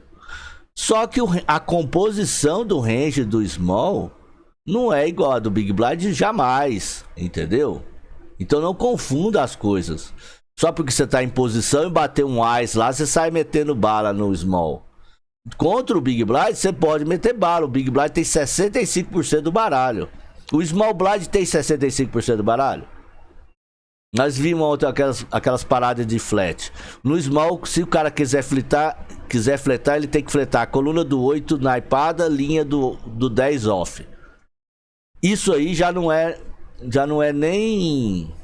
Só que a composição do range do Small não é igual a do Big Blind jamais, entendeu? Então não confunda as coisas. Só porque você tá em posição e bater um Ice lá, você sai metendo bala no Small. Contra o Big Blind, você pode meter bala. O Big Blind tem 65% do baralho. O Small Blind tem 65% do baralho? Nós vimos ontem aquelas paradas de flat. No small, se o cara quiser fletar, ele tem que fletar a coluna do 8 na iPad, linha do 10 off. Isso aí já não é nem...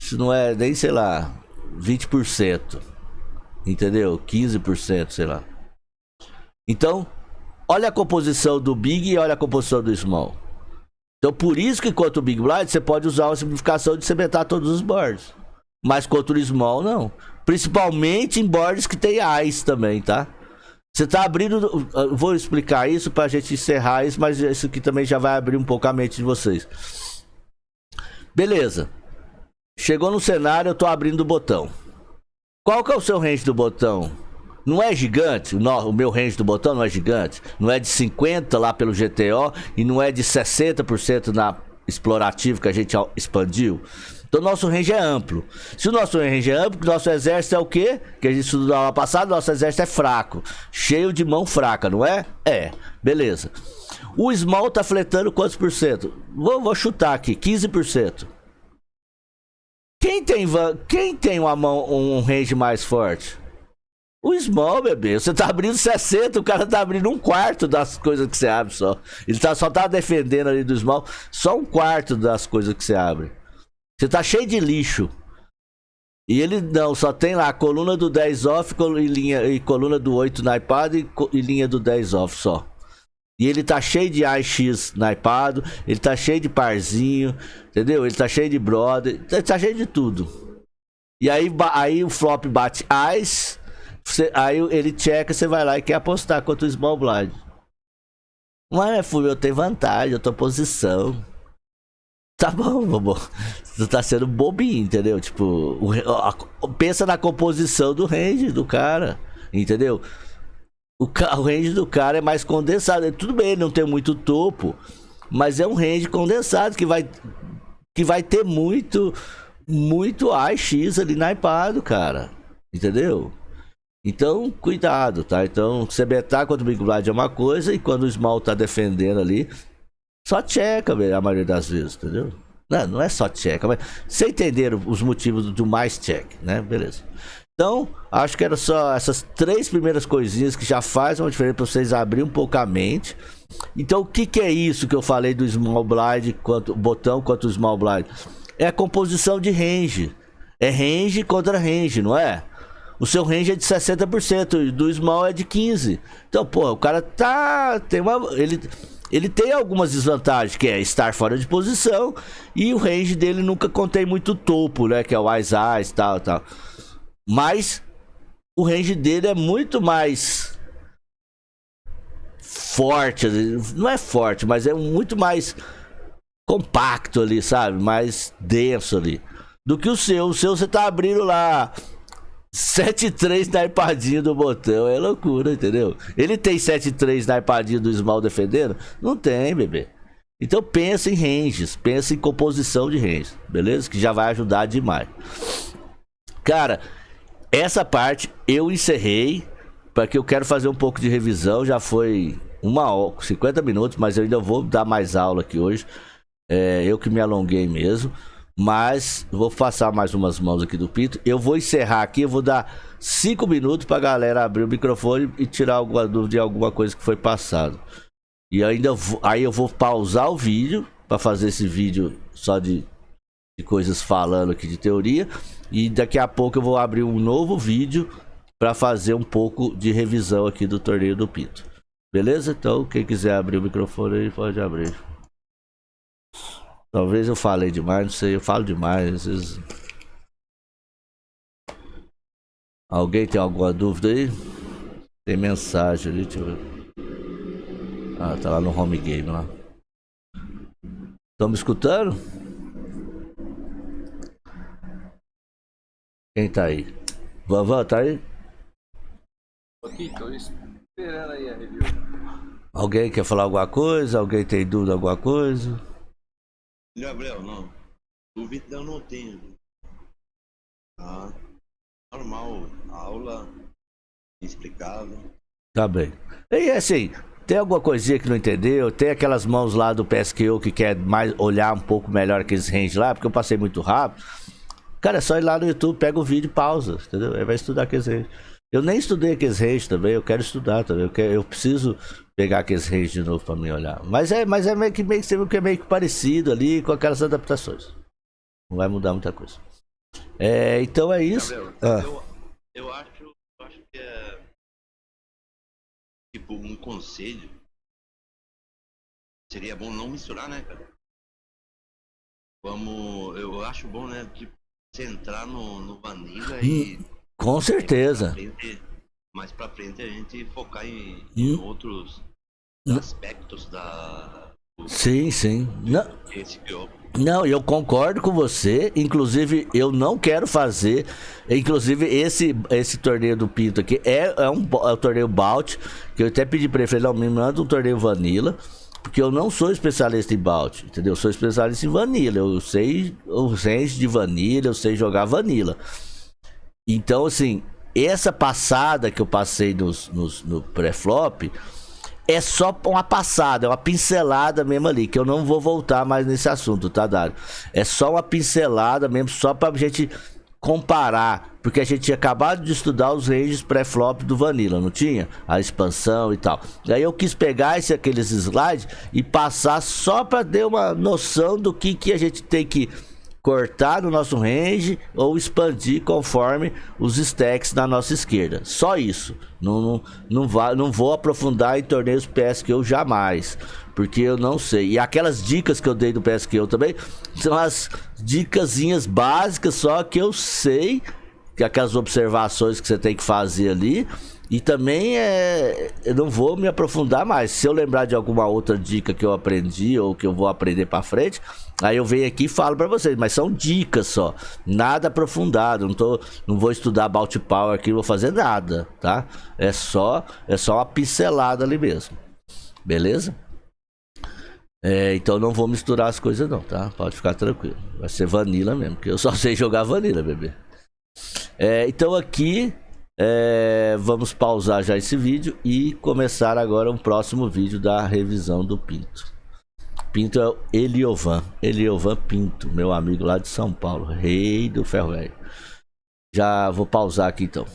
Isso não é nem, sei lá, 20%. Entendeu? 15%, sei lá. Então, olha a composição do big e olha a composição do small. Então, por isso que contra o big blind, você pode usar a simplificação de cementar todos os boards. Mas contra o small, não. Principalmente em boards que tem eyes também, tá? Você tá abrindo... Vou explicar isso pra gente encerrar isso, mas isso aqui também já vai abrir um pouco a mente de vocês. Beleza. Chegou no cenário, eu tô abrindo o botão. Qual que é o seu range do botão? Não é gigante, o meu range do botão não é gigante. Não é de 50% lá pelo GTO e não é de 60% na explorativa que a gente expandiu. Então nosso range é amplo. Se o nosso range é amplo, nosso exército é o quê? Que a gente estudou na aula passada, nosso exército é fraco. Cheio de mão fraca, não é? É, beleza. O small tá fletando quantos por cento? Vou chutar aqui, 15%. Quem tem um range mais forte? O small, bebê. Você tá abrindo 60, o cara tá abrindo 1/4 das coisas que você abre só. Ele só tá defendendo ali do small, só 1/4 das coisas que você abre. Você tá cheio de lixo. E ele não, só tem lá a coluna do 10 off e coluna do 8 na iPad e linha do 10 off só. E ele tá cheio de AX na iPad, ele tá cheio de parzinho, entendeu? Ele tá cheio de brother, tá cheio de tudo. E aí o flop bate AS, aí ele checa, você vai lá e quer apostar contra o small blind. Mas, Fulvio, eu tenho vantagem, eu tô posição. Tá bom, vovô. Você tá sendo bobinho, entendeu? Tipo, pensa na composição do range do cara, entendeu? O range do cara é mais condensado. Tudo bem, ele não tem muito topo, mas é um range condensado que vai ter muito AX ali na iPad, cara. Entendeu? Então, cuidado, tá? Então, você betar contra o Big Blind é uma coisa, e quando o Small tá defendendo ali, só checa, a maioria das vezes, entendeu? Não é só checa, mas vocês entenderam os motivos do mais check, né? Beleza. Então, acho que era só essas 3 primeiras coisinhas que já fazem uma diferença para vocês abrir um pouco a mente. Então, o que é isso que eu falei do Small Blind, botão contra o Small Blind? É a composição de range. É range contra range, não é? O seu range é de 60%, e do Small é de 15%. Então, pô, o cara ele tem algumas desvantagens, que é estar fora de posição, e o range dele nunca contém muito topo, né? Que é o Ice, tal. Mas o range dele é muito mais forte, não é forte, mas é muito mais compacto ali, sabe? Mais denso ali do que o seu. O seu você tá abrindo lá 7-3 na ipadinha do botão, é loucura, entendeu? Ele tem 7-3 na ipadinha do Small defendendo? Não tem, bebê. Então pensa em ranges, pensa em composição de ranges, beleza? Que já vai ajudar demais. Cara, essa parte eu encerrei, porque eu quero fazer um pouco de revisão. Já foi 50 minutos, mas eu ainda vou dar mais aula aqui hoje. Eu que me alonguei mesmo, mas vou passar mais umas mãos aqui do Pito. Eu vou encerrar aqui, eu vou dar 5 minutos pra galera abrir o microfone e tirar alguma dúvida de alguma coisa que foi passado. E aí eu vou pausar o vídeo para fazer esse vídeo só de coisas falando aqui de teoria, e daqui a pouco eu vou abrir um novo vídeo para fazer um pouco de revisão aqui do torneio do Pito. Beleza? Então quem quiser abrir o microfone aí pode abrir. Talvez eu falei demais, não sei, eu falo demais às vezes. Alguém tem alguma dúvida aí? Tem mensagem ali, deixa eu ver. Ah, tá lá no home game lá. Estão me escutando? Quem tá aí? Vovó, tá aí? Aqui, tô esperando aí a review. Alguém quer falar alguma coisa? Alguém tem dúvida alguma coisa? Gabriel, não. Dúvida eu não tenho. Ah, normal, aula explicado. Tá bem. E assim, tem alguma coisinha que não entendeu? Tem aquelas mãos lá do PSQO que quer mais olhar um pouco melhor aqueles range lá, porque eu passei muito rápido. Cara, é só ir lá no YouTube, pega o vídeo e pausa, entendeu? Aí vai estudar aqueles ranges. Eu nem estudei aqueles ranges também, eu quero estudar também. Eu preciso pegar aqueles ranges de novo pra me olhar. Mas é meio que você viu que é meio que parecido ali com aquelas adaptações. Não vai mudar muita coisa. Então é isso. Gabriel, eu acho que é tipo um conselho. Seria bom não misturar, né, cara? Eu acho bom, né, tipo, centrar no Vanilla e Com certeza. mais pra frente a gente focar em outros aspectos Sim. esse jogo. Não, eu concordo com você. Inclusive, eu não quero fazer. Inclusive, esse torneio do Pinto aqui é um torneio Bout. Que eu até pedi pra ele, falei, não, me manda um torneio Vanilla. Porque eu não sou especialista em Bout, entendeu? Eu sou especialista em Vanilla. Eu sei os ranges de Vanilla, eu sei jogar Vanilla. Então, assim, essa passada que eu passei no pré-flop é só uma passada, é uma pincelada mesmo ali, que eu não vou voltar mais nesse assunto, tá, Dário? É só uma pincelada mesmo, só pra gente comparar, porque a gente tinha acabado de estudar os ranges pré-flop do Vanilla, não tinha? A expansão e tal. Daí eu quis pegar aqueles slides e passar só pra ter uma noção do que a gente tem que cortar no nosso range ou expandir conforme os stacks na nossa esquerda. Só isso. Não vou aprofundar em torneios PSQ jamais, porque eu não sei. E aquelas dicas que eu dei do PSQ também são as dicasinhas básicas, só que eu sei que aquelas observações que você tem que fazer ali. E também eu não vou me aprofundar mais. Se eu lembrar de alguma outra dica que eu aprendi ou que eu vou aprender pra frente, aí eu venho aqui e falo pra vocês. Mas são dicas só, nada aprofundado. Não vou estudar Bout Power aqui, não vou fazer nada, tá? É só uma pincelada ali mesmo. Beleza? Então não vou misturar as coisas não, tá? Pode ficar tranquilo. Vai ser Vanilla mesmo, porque eu só sei jogar Vanilla, bebê. Então aqui... vamos pausar já esse vídeo e começar agora um próximo vídeo da revisão do Pinto. Pinto é o Eliovan Pinto, meu amigo lá de São Paulo, rei do ferro velho. Já vou pausar aqui então.